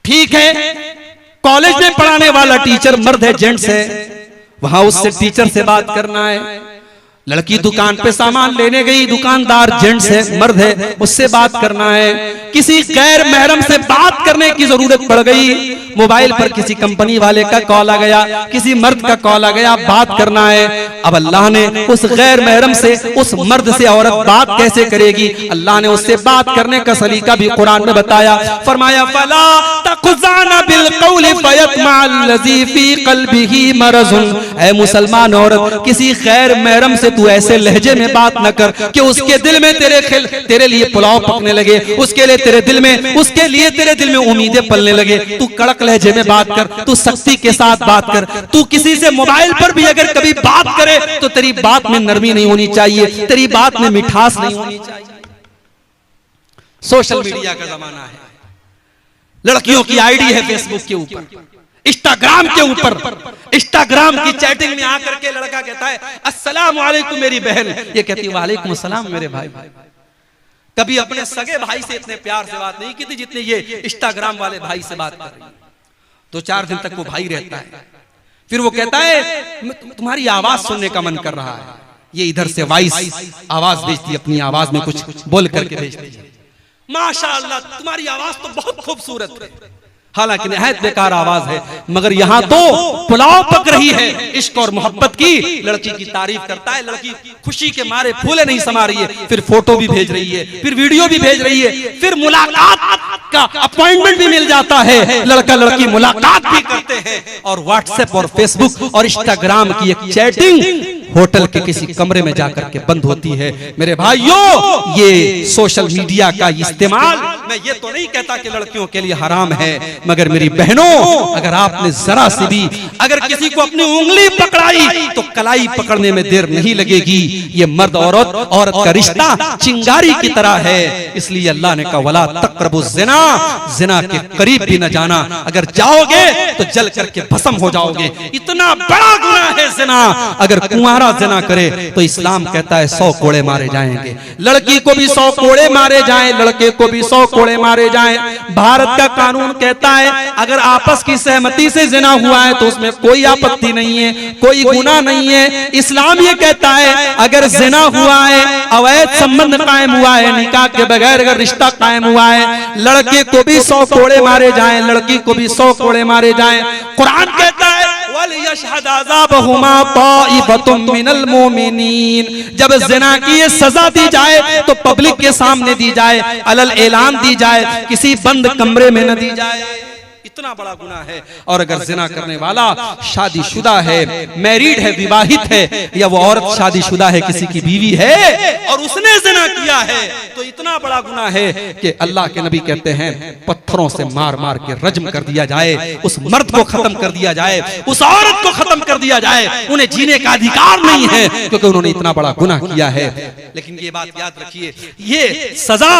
ठीक है, कॉलेज में पढ़ाने वाला टीचर मर्द है, जेंट्स है, वहां उससे टीचर से बात करना है। लड़की दुकान पे सामान लेने गई, दुकानदार जेंट्स है, मर्द है, उससे बात करना है। किसी गैर महरम से बात करने की जरूरत पड़ गई, मोबाइल पर किसी कंपनी वाले का कॉल आ गया, किसी मर्द का कॉल आ गया, बात करना है। अब अल्लाह ने उस गैर महरम से, उस मर्द से औरत बात कैसे करेगी? अल्लाह ने उससे बात करने का सलीका भी कुरान में बताया। फरमाया, फला तक़ुज़ाना बिल क़ौलि फ़यत्मअल्लज़ी फ़ी क़ल्बिही मरज़ुन, ऐ मुसलमान औरत, किसी गैर महरम से तू ऐसे लहजे में बात न कर कि उसके दिल में तेरे लिए पुलाव पकने लगे, उसके लिए तेरे दिल में उम्मीदें पलने लगे। तू कड़क लहजे में बात कर, तू सख्ती के साथ बात कर। तू किसी से मोबाइल पर भी अगर कभी बात करे तो तेरी बात में नरमी नहीं होनी चाहिए, तेरी बात में मिठास नहीं होनी चाहिए। सोशल मीडिया का जमाना है, लड़कियों की आईडी है फेसबुक के ऊपर, इंस्टाग्राम के ऊपर, इंस्टाग्राम की चैटिंग में आकर के लड़का कहता है, अस्सलाम वालेकुम मेरी बहन, ये कहती है वालेकुम अस्सलाम मेरे भाई। कभी अपने सगे भाई से इतने प्यार से बात नहीं की थी जितने ये इंस्टाग्राम वाले भाई से बात कर रही है। 2-4 दिन तक वो भाई रहता है, फिर वो कहता है तुम्हारी आवाज सुनने का मन कर रहा है, ये इधर से वॉइस आवाज भेजती, अपनी आवाज में कुछ बोल करके भेजती है। माशाअल्लाह तुम्हारी आवाज तो बहुत खूबसूरत है, हालांकि निहायत बेकार आवाज है, मगर यहाँ तो पुलाव पक रही है। इश्क और मोहब्बत की लड़की की तारीफ करता है, लड़की खुशी के मारे फूले नहीं समा रही है, फिर फोटो भी भेज रही है, फिर वीडियो भी भेज रही है, फिर मुलाकात का अपॉइंटमेंट भी मिल जाता है, लड़का लड़की मुलाकात भी करते हैं, और व्हाट्सएप और फेसबुक और इंस्टाग्राम की एक चैटिंग होटल के किसी कमरे में जाकर के बंद होती है। मेरे भाइयों, ये सोशल मीडिया का इस्तेमाल, मैं ये तो नहीं कहता कि लड़कियों के लिए हराम है, मगर मेरी बहनों, अगर आपने जरा से भी अगर किसी को अपनी उंगली पकड़ाई तो कलाई पकड़ने में देर नहीं लगेगी। ये मर्द औरत का रिश्ता चिंगारी की तरह है, इसलिए अल्लाह ने कहा, वला तक़रबुज़ ज़िना, ज़िना के करीब भी न जाना, अगर जाओगे तो जल करके भस्म हो जाओगे। इतना बड़ा गुनाह है ज़िना, अगर कुंवारा ज़िना करे तो इस्लाम कहता है 100 कोड़े मारे जाएंगे। लड़की को भी 100 कोड़े मारे जाएं, लड़के को भी 100 कोड़े मारे जाएं। भारत का कानून कहता है अगर आपस की सहमति से ज़िना हुआ है तो उसमें कोई आपत्ति नहीं है, कोई गुनाह नहीं है। इस्लाम ये कहता है अगर ज़िना हुआ है, अवैध संबंध कायम हुआ है, निकाह के बगैर अगर रिश्ता कायम हुआ है, लड़के को भी 100 कोड़े मारे जाएं, लड़की को भी 100 कोड़े मारे जाएं। कुरान कहता है जब ज़िना की ये सजा दी जाए तो पब्लिक के सामने दी जाए, अलल ऐलान दी जाए, किसी बंद कमरे में न दी जाए। इतना बड़ा गुनाह है। और अगर जिना करने वाला शादीशुदा है, मैरिड है, विवाहित है, या वो औरत शादीशुदा है, किसी की बीवी है और उसने जिना किया है, तो इतना बड़ा गुनाह है कि अल्लाह के नबी कहते हैं पत्थरों से मार मार के रज्म कर दिया जाए, उस मर्द को खत्म कर दिया जाए, उस औरत को खत्म कर दिया जाए। उन्हें जीने का अधिकार नहीं है क्योंकि उन्होंने इतना बड़ा गुनाह किया है। लेकिन ये बात याद रखिए, ये सजा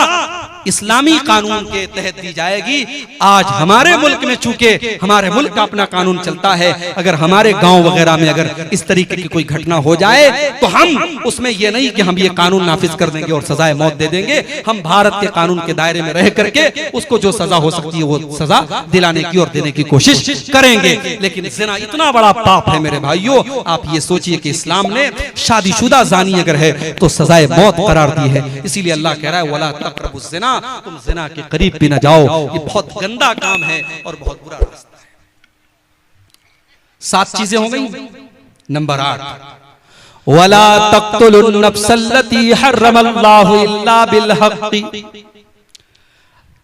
इस्लामी कानून के तहत दी जाएगी। आज हमारे मुल्क में चूंकि हमारे मुल्क का अपना कानून चलता है, अगर हमारे गांव वगैरह में अगर इस तरीके की कोई घटना हो जाए तो हम उसमें ये नहीं कि हम ये कानून नाफिज कर देंगे और सजाए मौत दे देंगे। हम भारत के कानून के दायरे में रह करके उसको जो सजा हो सकती है वो सजा दिलाने की और देने की कोशिश करेंगे। लेकिन ज़िना इतना बड़ा पाप है मेरे भाइयों, आप ये सोचिए कि इस्लाम ने शादीशुदा जानी अगर है तो सजाए मौत करार दी है। इसीलिए अल्लाह कह रहा है वला तक़रबुज़ ज़िना, तुम ज़िना के करीब भी न जाओ। ये बहुत गंदा काम है और बहुत बुरा रास्ता है। 7 चीजें हो गई। नंबर 8, वला तक़्तुलुन नफ्सल्लती हर्रमल्लाहु इल्ला बिल हक़्क़ि,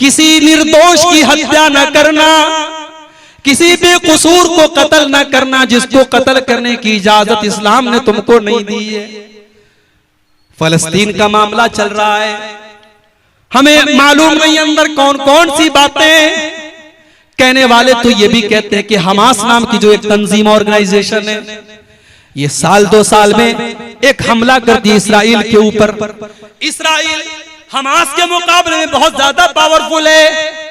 किसी निर्दोष की हत्या न करना, किसी बेकसूर को कत्ल न करना, जिसको कत्ल करने की इजाजत इस्लाम ने तुमको नहीं दी है। फलस्तीन का मामला चल रहा है, हमें मालूम नहीं अंदर कौन कौन सी बातें। कहने वाले तो ये भी कहते हैं कि हमास नाम की जो एक तंजीम ऑर्गेनाइजेशन है, ये साल 2 साल में एक हमला कर दिया इसराइल के ऊपर। इसराइल हमास के मुकाबले में बहुत ज्यादा पावरफुल है।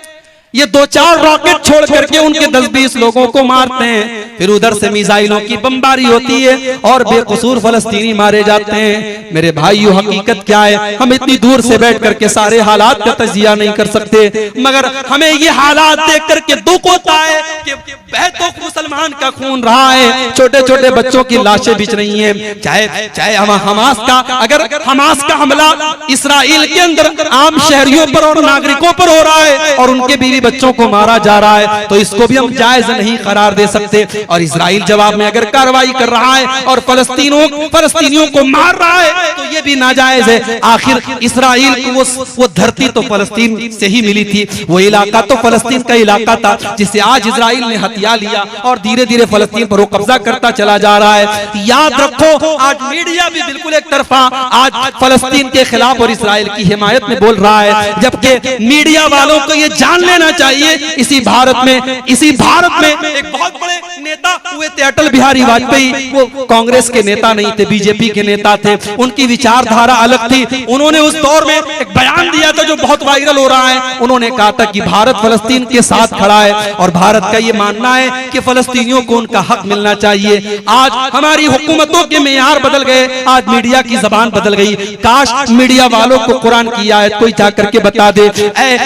ये 2-4 रॉकेट छोड़ करके उनके 10-20 लोगों को मारते हैं, फिर उधर से मिसाइलों की बमबारी होती है और बेकसूर फलस्तीनी मारे जाते हैं। मेरे भाइयों, हकीकत क्या है? हम इतनी दूर से बैठ करके सारे हालात का तजिया नहीं कर सकते, मगर हमें ये हालात देख करके दुख होता है कि बहतों मुसलमान का खून रहा है, छोटे छोटे बच्चों की लाशें बिछ रही हैं। चाहे हमास का, अगर हमास का हमला इसराइल के अंदर आम शहरियों पर और नागरिकों पर हो रहा है और उनके बीवी बच्चों को मारा जा रहा है, तो इसको भी हम जायज नहीं करार दे सकते। और इजराइल जवाब में अगर कार्रवाई कर रहा है और फलस्तीनियों को मार रहा है तो ये भी नाजायज है। आखिर इसराइल को वो धरती तो फलस्तीन से ही मिली थी, वो इलाका तो फलस्तीन का इलाका था जिसे आज इजराइल ने हथिया लिया और धीरे धीरे फलस्तीन पर वो कब्जा करता चला जा रहा है। याद रखो, आज मीडिया भी बिल्कुल एक तरफा आज फलस्तीन के खिलाफ और इसराइल की हिमायत में बोल रहा है, जबकि मीडिया वालों को ये जान लेना चाहिए इसी भारत में एक बहुत बड़े नेता हुए थे अटल बिहारी वाजपेयी। वो कांग्रेस के नेता नहीं थे, बीजेपी के नेता थे, उनकी विचारधारा अलग थी। उन्होंने उस दौर में एक बयान दिया था जो बहुत वायरल हो रहा है। उन्होंने कहा था कि भारत फलस्तीन के साथ खड़ा है और भारत का ये मानना है कि फलस्तीनियों को उनका हक मिलना चाहिए। आज हमारी हुकूमतों के मेयार बदल गए, आज मीडिया की जबान बदल गई। काश मीडिया वालों को कुरान की आयत कोई जाकर के बता दे,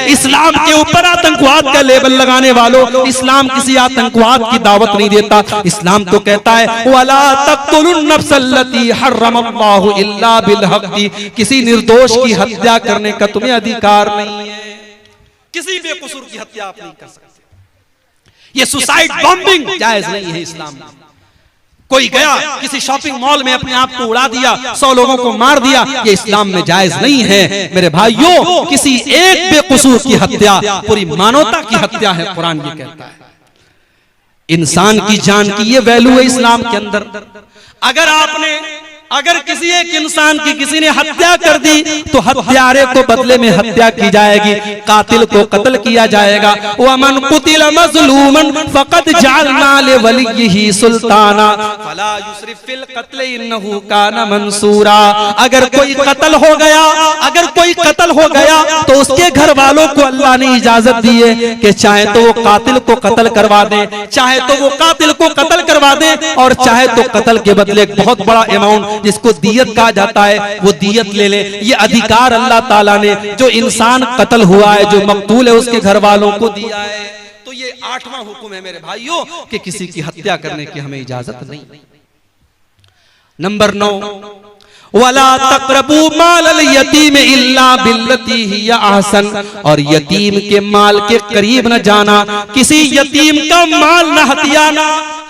इस्लाम के ऊपर आतंकवाद का लेबल लगाने वालों, इस्लाम किसी आतंकवाद की दावत नहीं देता। इस्लाम तो कहता है वला तक़्तुलुन नफ्सल्लती हर्रमल्लाहु इल्ला बिल हक़्क़ि, किसी निर्दोष की हत्या करने का तुम्हें अधिकार नहीं है। किसी बेकसूर की हत्या आप नहीं कर सकते। ये सुसाइड बॉम्बिंग जायज नहीं है इस्लाम में। कोई गया किसी शॉपिंग मॉल में अपने आप को उड़ा दिया, 100 लोगों को मार दिया, ये इस्लाम में जायज नहीं है। मेरे भाइयों, किसी एक बेकसूर की हत्या पूरी मानवता की हत्या है। कुरान ये कहता है इंसान की जान की ये वैल्यू है इस्लाम के अंदर। अगर किसी एक इंसान की किसी ने हत्या कर दी तो हत्यारे को बदले में हत्या की जाएगी, कातिल को कत्ल किया जाएगा। वमन कुतिल मज़लूमन फ़क़द जअलना लिवलिय्यिही सुल्ताना फला युस्रिफ फिल क़त्ल इन्नहु काना मंसूरा। अगर कोई कत्ल हो गया तो उसके घर वालों को अल्लाह ने इजाजत दी है कि चाहे तो वो कातिल को कत्ल करवा दें, चाहे तो वो कातिल को कत्ल करवा दें, और चाहे तो कत्ल के बदले एक बहुत बड़ा अमाउंट जिसको दियत कहा जाता है वो दियत ले ले। ये अधिकार अल्लाह ताला ने जो इंसान कत्ल हुआ है, जो मकतूल है, उसके घर वालों को दिया है। तो ये 8वां हुक्म है मेरे भाइयों कि किसी की हत्या करने की हमें इजाजत नहीं। नंबर 9, वला तक़रबू मालल यतीम इल्ला बिल्लती हिय अहसन, और यतीम के माल के करीब न जाना, किसी यतीम का माल न हथियाना।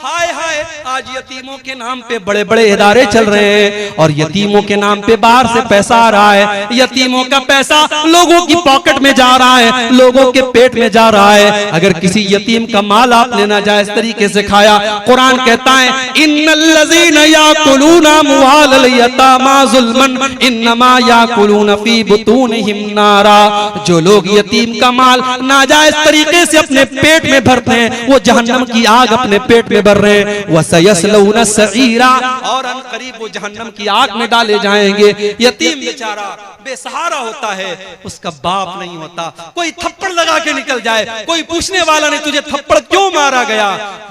हाय हाय, आज यतीमों के नाम पे बड़े बड़े इदारे चल रहे हैं और यतीमों के नाम पे बाहर से पैसा आ रहा है। यतीमों का पैसा लोगों की पॉकेट में जा रहा है, लोगों के पेट में जा रहा है। अगर किसी यतीम का माल आपने नाजायज तरीके से खाया, कुरान कहता है इन्नल्लज़ीना याकुलूना अम्वालल यतामा ज़ुल्मन इन्नमा याकुलूना फी बुतूनिहिम नारा। जो लोग यतीम का माल नाजायज तरीके से अपने पेट में भरते हैं वो जहन्नम की आग अपने पेट में भर रहे हैं। वसयस्लौना सईरा, और अनकरीब वो जहन्नम की आग में डाले जाएंगे। यतीम बेचारा बेसहारा होता है, उसका बाप नहीं होता। कोई थप्पड़ लगा के निकल जाए, कोई पूछने वाला नहीं तुझे थप्पड़ क्यों मारा गया।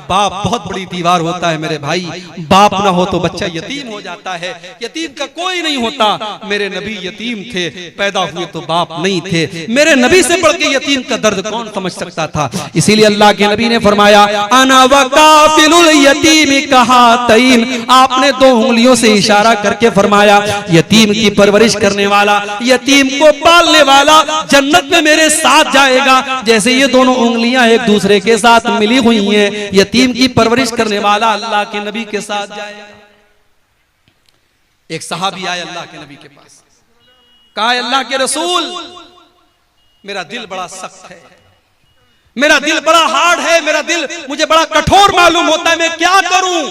बाप बहुत बड़ी दीवार होता है मेरे भाई, बाप ना हो तो बच्चा यतीम हो जाता है। यतीम का कोई नहीं होता। मेरे नबी यतीम थे, पैदा हुए तो बाप नहीं थे। मेरे नबी से बढ़ के यतीम का दर्द कौन समझ सकता था। इसीलिए अल्लाह के नबी ने फरमाया अना वकाफिलुल यतीम कहातैन। आपने दो उंगलियों से इशारा करके फरमाया यतीम की परवरिश करने वाला, यतीम को पालने वाला जन्नत में मेरे साथ जाएगा। जैसे ये दोनों उंगलियां एक दूसरे के साथ मिली हुई हैं, यतीम की परवरिश करने वाला अल्लाह के नबी के साथ जाएगा। एक सहाबी आए अल्लाह के नबी के पास, कहा अल्लाह के रसूल मेरा दिल बड़ा सख्त है, मेरा दिल बड़ा हार्ड है, मेरा दिल मुझे बड़ा कठोर मालूम होता है, मैं क्या करूं।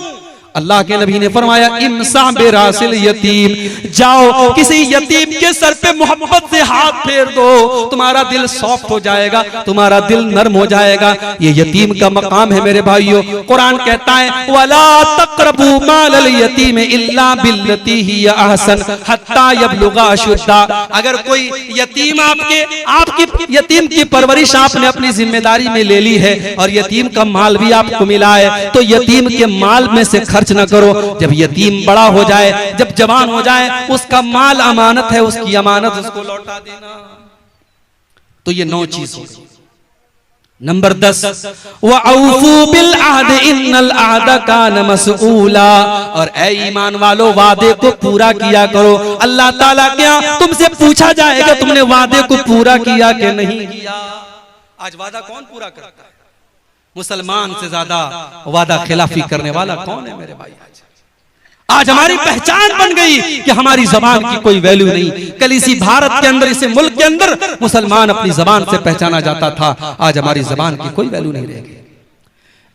अल्लाह के नबी ने फरमाया इमसा बेरासिल यतीम, जाओ किसी यतीम के सर पे मोहब्बत से हाथ फेर दो, तुम्हारा दिल सॉफ्ट हो जाएगा, तुम्हारा दिल नरम हो जाएगा। ये यतीम का मकाम है मेरे भाइयों। कुरान कहता है वला तक़रबू मालल यतीम इल्ला बिल्लती हिय अहसन हत्ता यबलुगा अशुद्दा। अगर कोई यतीम आपकी यतीम की परवरिश आपने अपनी जिम्मेदारी में ले ली है और यतीम का माल भी आपको मिला है, तो यतीम के माल में से खर्च न करो। जब यतीम बड़ा हो जाए, जब जवान हो जाए, उसका माल अमानत है, उसकी अमानत उसको लौटा देना। तो ये 9 चीज हो गई। नंबर 10 वअऊफू बिल अहद इन्नल अहद कान मसऊला। और ए ईमान वालों वादे को पूरा किया करो। अल्लाह ताला क्या तुमसे पूछा जाएगा तुमने वादे को पूरा किया कि नहीं किया। आज वादा कौन पूरा करता है? मुसलमान से ज्यादा वादा खिलाफी करने वाला कौन है मेरे भाई। आज हमारी पहचान बन गई कि हमारी जबान की कोई वैल्यू नहीं। कल इसी भारत के अंदर, इसी मुल्क के अंदर मुसलमान अपनी जबान से पहचाना जाता था, आज हमारी जबान की कोई वैल्यू नहीं रहेगी।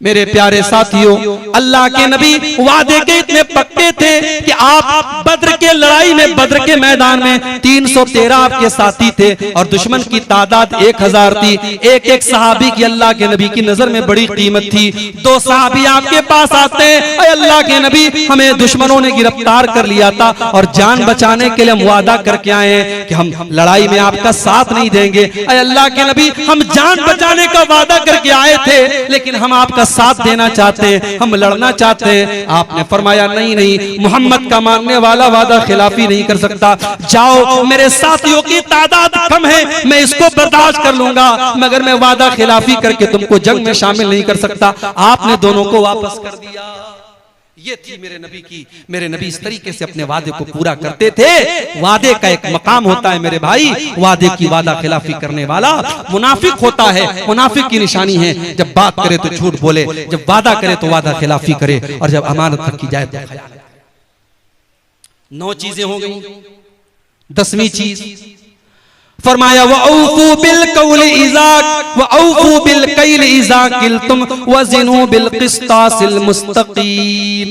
मेरे प्यारे साथियों, अल्लाह के नबी वादे के इतने पक्के थे कि आप बद्र के लड़ाई में, बद्र के मैदान में 313 आपके साथी थे और दुश्मन की तादाद 1000 थी। एक एक सहाबी की अल्लाह के नबी की नजर में बड़ी कीमत थी। 2 सहाबी आपके पास आते हैं, अल्लाह के नबी हमें दुश्मनों ने गिरफ्तार कर लिया था और जान बचाने के लिए हम वादा करके आए हैं कि हम लड़ाई में आपका साथ नहीं देंगे। अल्लाह के नबी हम जान बचाने का वादा करके आए थे, लेकिन हम आपका साथ देना चाहते हैं, हम लड़ना चाहते हैं। आपने फरमाया नहीं नहीं, मोहम्मद का मानने वाला वादा खिलाफी नहीं कर सकता। जाओ, मेरे साथियों की तादाद कम है, मैं इसको बर्दाश्त कर लूंगा, मगर मैं वादा खिलाफी करके तुमको जंग में शामिल नहीं कर सकता। आपने दोनों को वापस कर दिया। ये थी मेरे नबी की। मेरे नबी इस तरीके से अपने वादे को पूरा करते थे। वादे का एक मकाम होता है मेरे भाई, वादे की वादा खिलाफी करने वाला मुनाफिक होता है। मुनाफिक की निशानी है जब बात करे तो झूठ बोले, जब वादा करे तो वादा खिलाफी करे, और जब अमानत रखी जाए तो खयानत। 9 चीजें हो गई। 10वीं चीज फरमाया वऔफू बिल कौल इज़ा वऔफू बिल कैल इज़ा किल्तुम वज़िनू बिल क़िस्तासिल मुस्तक़ीम।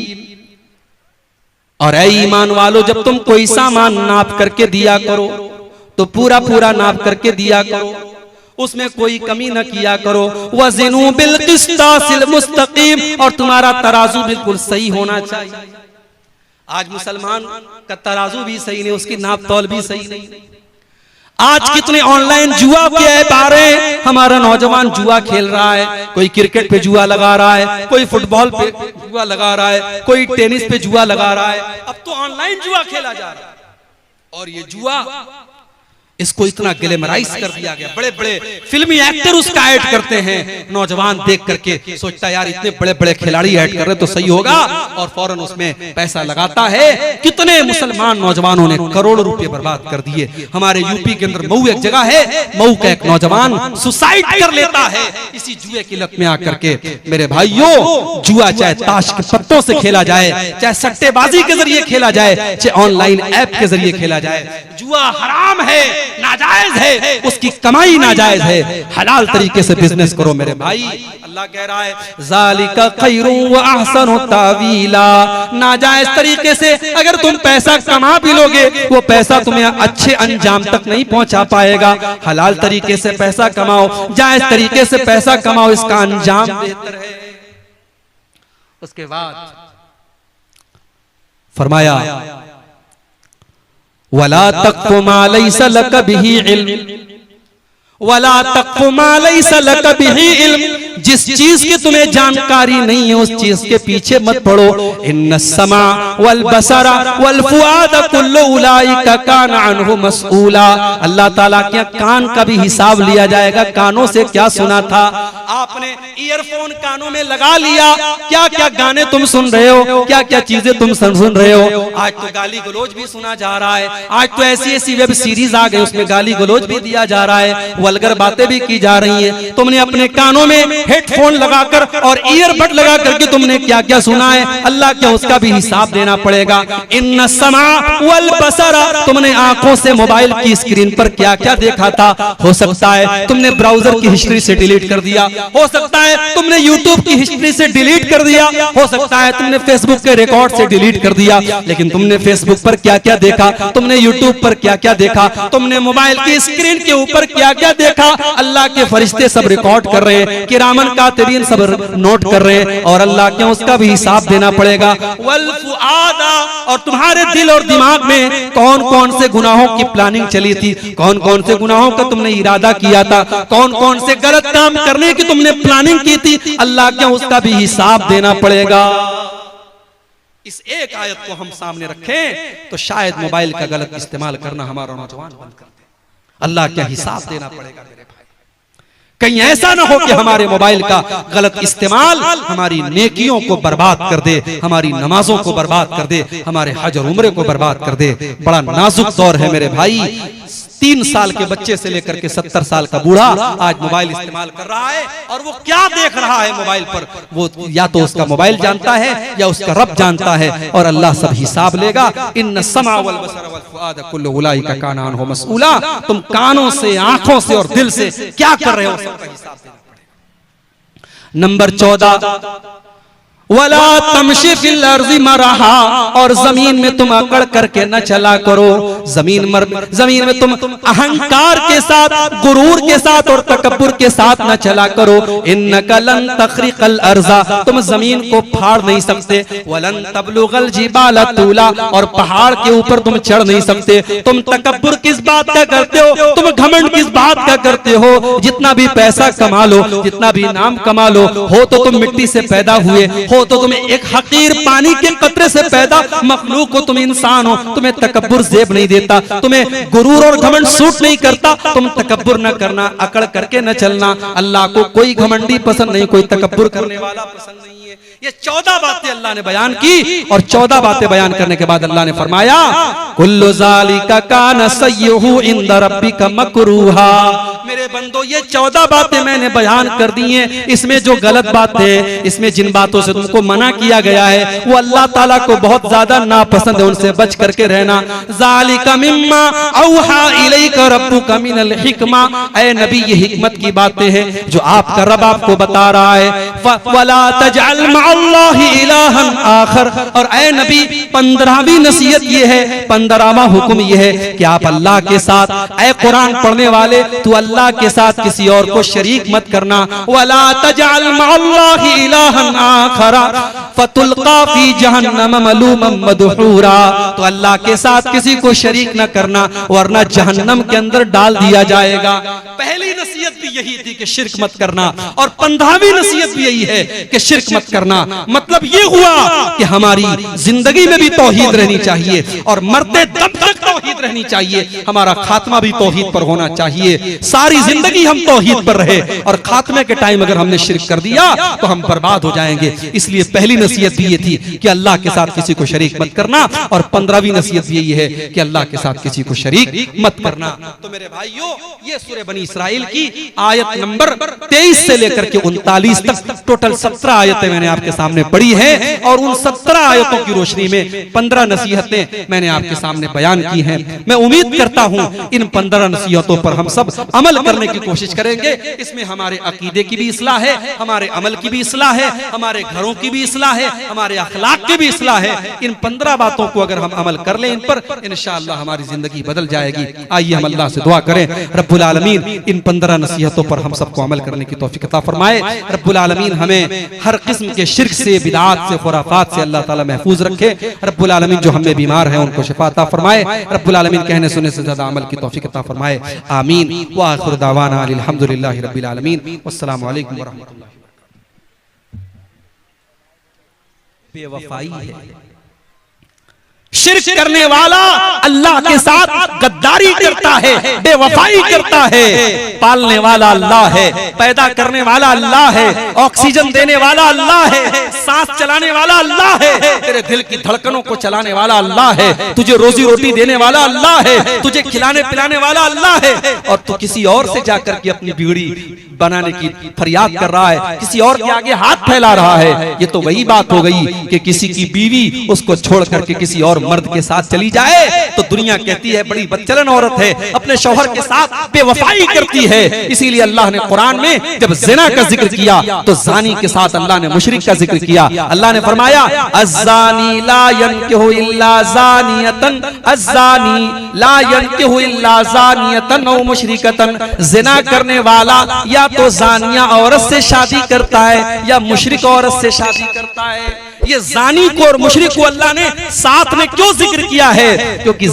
और ऐ ईमान वालों, जब तुम कोई सामान नाप करके दिया करो तो पूरा पूरा नाप करके दिया करो, उसमें कोई कमी न किया करो। वज़िनू बिल क़िस्तासिल मुस्तक़ीम, और तुम्हारा तराजू बिल्कुल सही होना चाहिए। आज मुसलमान का तराजू भी सही नहीं, उसकी नाप तौल भी सही नहीं। आज कितने ऑनलाइन जुआ के ऐप आ रहे हैं, हमारा नौजवान जुआ खेल रहा है। कोई क्रिकेट पे जुआ लगा रहा है, कोई फुटबॉल पे जुआ लगा रहा है, कोई टेनिस पे जुआ लगा रहा है। अब तो ऑनलाइन जुआ खेला जा रहा है। और ये जुआ इसको इतना ग्लैमराइज कर दिया गया, बड़े बड़े फिल्मी एक्टर उसका ऐड करते हैं। नौजवान देख करके सोचता है यार इतने बड़े बड़े खिलाड़ी ऐड कर रहे तो सही होगा, और फौरन उसमें पैसा लगाता है। कितने मुसलमान नौजवानों ने करोड़ों रुपए बर्बाद कर दिए। हमारे यूपी के अंदर मऊ एक जगह है, मऊ का एक नौजवान सुसाइड कर लेता है इसी जुए की लत में आकर के। मेरे भाइयों, जुआ चाहे ताश के पत्तों से खेला जाए, चाहे सट्टेबाजी के जरिए खेला जाए, चाहे ऑनलाइन ऐप के जरिए खेला जाए, जुआ हराम है, नाजायज है, उसकी कमाई नाजायज है। हलाल तरीके से बिजनेस करो मेरे भाई। अल्लाह कह रहा है ज़ालिका खैरु व अहसनु तावीला। नाजायज तरीके से अगर तुम पैसा कमा भी लोगे, वो पैसा तुम्हें अच्छे अंजाम तक नहीं पहुंचा पाएगा। हलाल तरीके से पैसा कमाओ, जायज तरीके से पैसा कमाओ, इसका अंजाम बेहतर है। उसके बाद फरमाया वला तक़्फ़ु मा लैसा लक बिही इल्म, वला तक़्फ़ु मा लैसा लक बिही इल्म। जिस चीज की तुम्हें जानकारी नहीं है उस चीज के पीछे मत पड़ो। इन्न समा वल बसरा वल फुआद कुल्लु उलाइका कान अन्हु मसऊला। अल्लाह ताला के कान का भी हिसाब लिया जाएगा। कानों से क्या सुना था आपने, ईयरफोन कानों में लगा लिया, क्या क्या गाने तुम सुन रहे हो, क्या क्या चीजें तुम सुन रहे हो। आज तो गाली गलौज भी सुना जा रहा है, आज तो ऐसी ऐसी वेब सीरीज आ गई उसमें गाली गलौज भी दिया जा रहा है, वल्गर बातें भी की जा रही हैं। तुमने अपने कानों में हेडफोन लगाकर और ईयरबड लगा करके तुमने क्या क्या सुना है, अल्लाह क्या उसका भी हिसाब देना पड़ेगा। इन्न समा वल बसरा, तुमने आंखों से मोबाइल की स्क्रीन पर क्या क्या देखा था। हो सकता है तुमने ब्राउजर की हिस्ट्री से डिलीट कर दिया, हो सकता है तुमने यूट्यूब की हिस्ट्री से डिलीट कर दिया, हो सकता है तुमने फेसबुक के रिकॉर्ड से डिलीट कर दिया। लेकिन तुमने फेसबुक पर क्या क्या देखा, तुमने यूट्यूब पर क्या क्या देखा, तुमने मोबाइल की स्क्रीन के ऊपर क्या क्या देखा, अल्लाह के फरिश्ते सब रिकॉर्ड कर रहे हैं, किरामन कातिबीन सब नोट कर रहे हैं, और अल्लाह के उसका भी हिसाब देना पड़ेगा। वल फुआदा, और तुम्हारे दिल और दिमाग में कौन कौन से गुनाहों की प्लानिंग चली थी, कौन कौन से गुनाहों का तुमने इरादा किया था, कौन कौन से गलत काम करने की तुमने प्लानिंग की थी, अल्लाह के उसका भी हिसाब देना पड़ेगा। इस एक आयत को हम सामने रखें तो शायद मोबाइल का गलत इस्तेमाल करना हमारा नौजवान बंद कर दे। अल्लाह क्या हिसाब देना पड़ेगा मेरे भाई। कहीं ऐसा ना हो कि हमारे मोबाइल का गलत इस्तेमाल हमारी नेकियों को बर्बाद कर दे, हमारी नमाजों को बर्बाद कर दे, हमारे हज और उम्रे को बर्बाद कर दे। बड़ा नाजुक दौर है मेरे भाई। 3 साल के बच्चे से लेकर के 70 साल का बूढ़ा आज मोबाइल इस्तेमाल कर रहा है, और वो क्या देख रहा है मोबाइल पर, वो या तो उसका मोबाइल जानता है या उसका रब जानता है, और अल्लाह सब हिसाब लेगा। इन्न समा वल बसर वल फुआद कुल्लु उलाइका कान अन्हु मसऊला। तुम कानों से, आंखों से और दिल से क्या कर रहे हो, सबका हिसाब देना पड़ेगा। नंबर 14, वला तमशी फिल अर्ज़ि मरहा, और जमीन में तुम अकड़ करके न चला करो। जमीन में तुम अहंकार के साथ, गुरूर के साथ और तकब्बुर के साथ न चला करो। इन्नका लन तखरिकल अर्ज़ा, तुम जमीन को फाड़ नहीं सकते। वलन तबलुगल जिबाला तूला, और पहाड़ के ऊपर तुम चढ़ नहीं सकते। तुम तकब्बुर किस बात का करते हो, तुम घमंड किस बात का करते हो। जितना भी पैसा कमा लो, जितना भी नाम कमा लो, हो तो तुम मिट्टी से पैदा हुए, हो तो तुम्हें एक हकीर पानी के कतरे से पैदा मखलूक हो, तुम इंसान हो, तुम्हें तकब्बुर जेब नहीं देता, तुम्हें गुरूर और घमंड सूट नहीं करता। तुम तकब्बुर न करना, अकड़ करके न चलना। अल्लाह को कोई घमंडी पसंद नहीं, कोई तकब्बुर करने वाला पसंद नहीं है। ये 14 बातें अल्लाह ने बयान की, और 14 बातें बयान करने के बाद अल्लाह ने फरमाया कुल्लु ज़ालिका कान सय्युहु इंद रब्बिका मकरूहा। मेरे बंदो, ये 14 बातें मैंने बयान कर दी हैं। इसमें जो गलत बातें, इसमें जिन बातों से तुमको मना किया गया है, वो अल्लाह ताला को बहुत ज्यादा नापसंद है, उनसे बच करके रहना। ज़ालिका मिम्मा औहा इलैका रब्बुका मिनल हिकमा। ऐ नबी, ये हिकमत की बातें हैं जो आपका रब आपको बता रहा है। वला तजअल मअल्लाहि इलाहन आखर। और ऐ नबी, 15वीं नसीहत ये है, 15वां हुक्म ये है कि आप अल्लाह के साथ, ऐ कुरान पढ़ने वाले, तू अल्लाह के साथ किसी और को शरीक मत करना। वला तजअल मअल्लाहि इलाहन आखर फतुल्का फी जहन्नम मलूमम मदहूरा। तो अल्लाह के साथ किसी को शरीक न करना, वरना जहन्नम के अंदर डाल दिया जाएगा। पहली नसीहत भी यही थी कि शिर्क मत करना, और 15वीं नसीहत भी यही है कि शिर्क मत करना। मतलब ये हुआ कि हमारी जिंदगी में भी तौहीद रहनी चाहिए, और मरते दम तक तौहीद तौहीद रहनी चाहिए, हमारा खात्मा भी तौहीद पर होना चाहिए। सारी जिंदगी हम तौहीद पर रहे और खात्मे के टाइम अगर हमने शिरक कर दिया तो हम बर्बाद हो जाएंगे। इसलिए पहली नसीहत भी ये थी कि अल्लाह के साथ किसी को शरीक मत करना, और 15वीं नसीहत यही है कि अल्लाह के साथ किसी को शरीक मत करना। तो मेरे भाइयों, ये सूरह बनी इसराइल की आयत नंबर 23 से लेकर के 39 तक टोटल 17 आयतें मैंने आपके सामने पढ़ी हैं, और उन 17 आयतों की रोशनी में 15 नसीहतें मैंने आपके सामने बयान की हैं। मैं उम्मीद करता हूं इन 15 नसीहतों पर हम सब अमल करने की कोशिश करेंगे। इसमें हमारे अकीदे की भी इस्लाह है, हमारे अमल की भी इस्लाह है, हमारे घरों की भी इस्लाह है, हमारे अखलाक की भी इस्लाह है। इन 15 बातों को अगर हम अमल कर लें इन पर, इंशाअल्लाह हमारी जिंदगी बदल जाएगी। आइए हम अल्लाह से दुआ करें, रब्बुल आलमीन इन 15 नसीहतों पर हम सबको अमल करने की तौफीक अता फरमाए। रब्बुल आलमीन हमें हर किस्म के शिर्क से, बिदआत से, खुराफात से अल्लाह ताला महफूज रखे। रब्बुल आलमीन जो हमें बीमार हैं उनको शिफा अता फरमाए। रब्बुल आलमीन कहने सुनने से ज्यादा अमल की तौफीक अता फरमाए। आमीन व आखिर दावाना अल्हम्दुलिल्लाहि रब्बिल आलमीन। वस्सलामु अलैकुम व रहमतुल्लाह। बेवफाई है, शिर्क करने वाला अल्लाह के साथ गद्दारी करता है, बेवफाई करता है। पालने वाला अल्लाह है, पैदा करने वाला अल्लाह है, ऑक्सीजन देने वाला अल्लाह है, सांस चलाने वाला अल्लाह है, तेरे दिल की धड़कनों को चलाने वाला अल्लाह है, तुझे रोजी रोटी देने वाला अल्लाह है, तुझे खिलाने पिलाने वाला अल्लाह है, और तू किसी और से जाकर के अपनी बिगड़ी बनाने की फरियाद कर रहा है, किसी और के आगे हाथ फैला रहा है। ये तो वही बात हो गई कि किसी की बीवी उसको छोड़ करके किसी और मर्द के साथ चली जाए तो दुनिया कहती है बड़ी बदचलन औरत है, अपने शौहर के साथ बेवफाई करती है। इसीलिए अल्लाह ने कुरान में जब ज़िना का जिक्र किया तो ज़ानी के साथ अल्लाह ने मुशरिक का जिक्र किया। अल्लाह ने फरमाया अज़्ज़ानी ला यनकिहु इल्ला ज़ानियतन, अज़्ज़ानी ला यनकिहु इल्ला ज़ानियतन औ मुशरिकतन। ज़िना करने वाला या तो ज़ानिया औरत से शादी करता है या मुशरिक औरत से शादी करता है। ये ज़ानी को और मुशरिक को अल्लाह ने साथ में क्यों जिक्र किया है? क्योंकि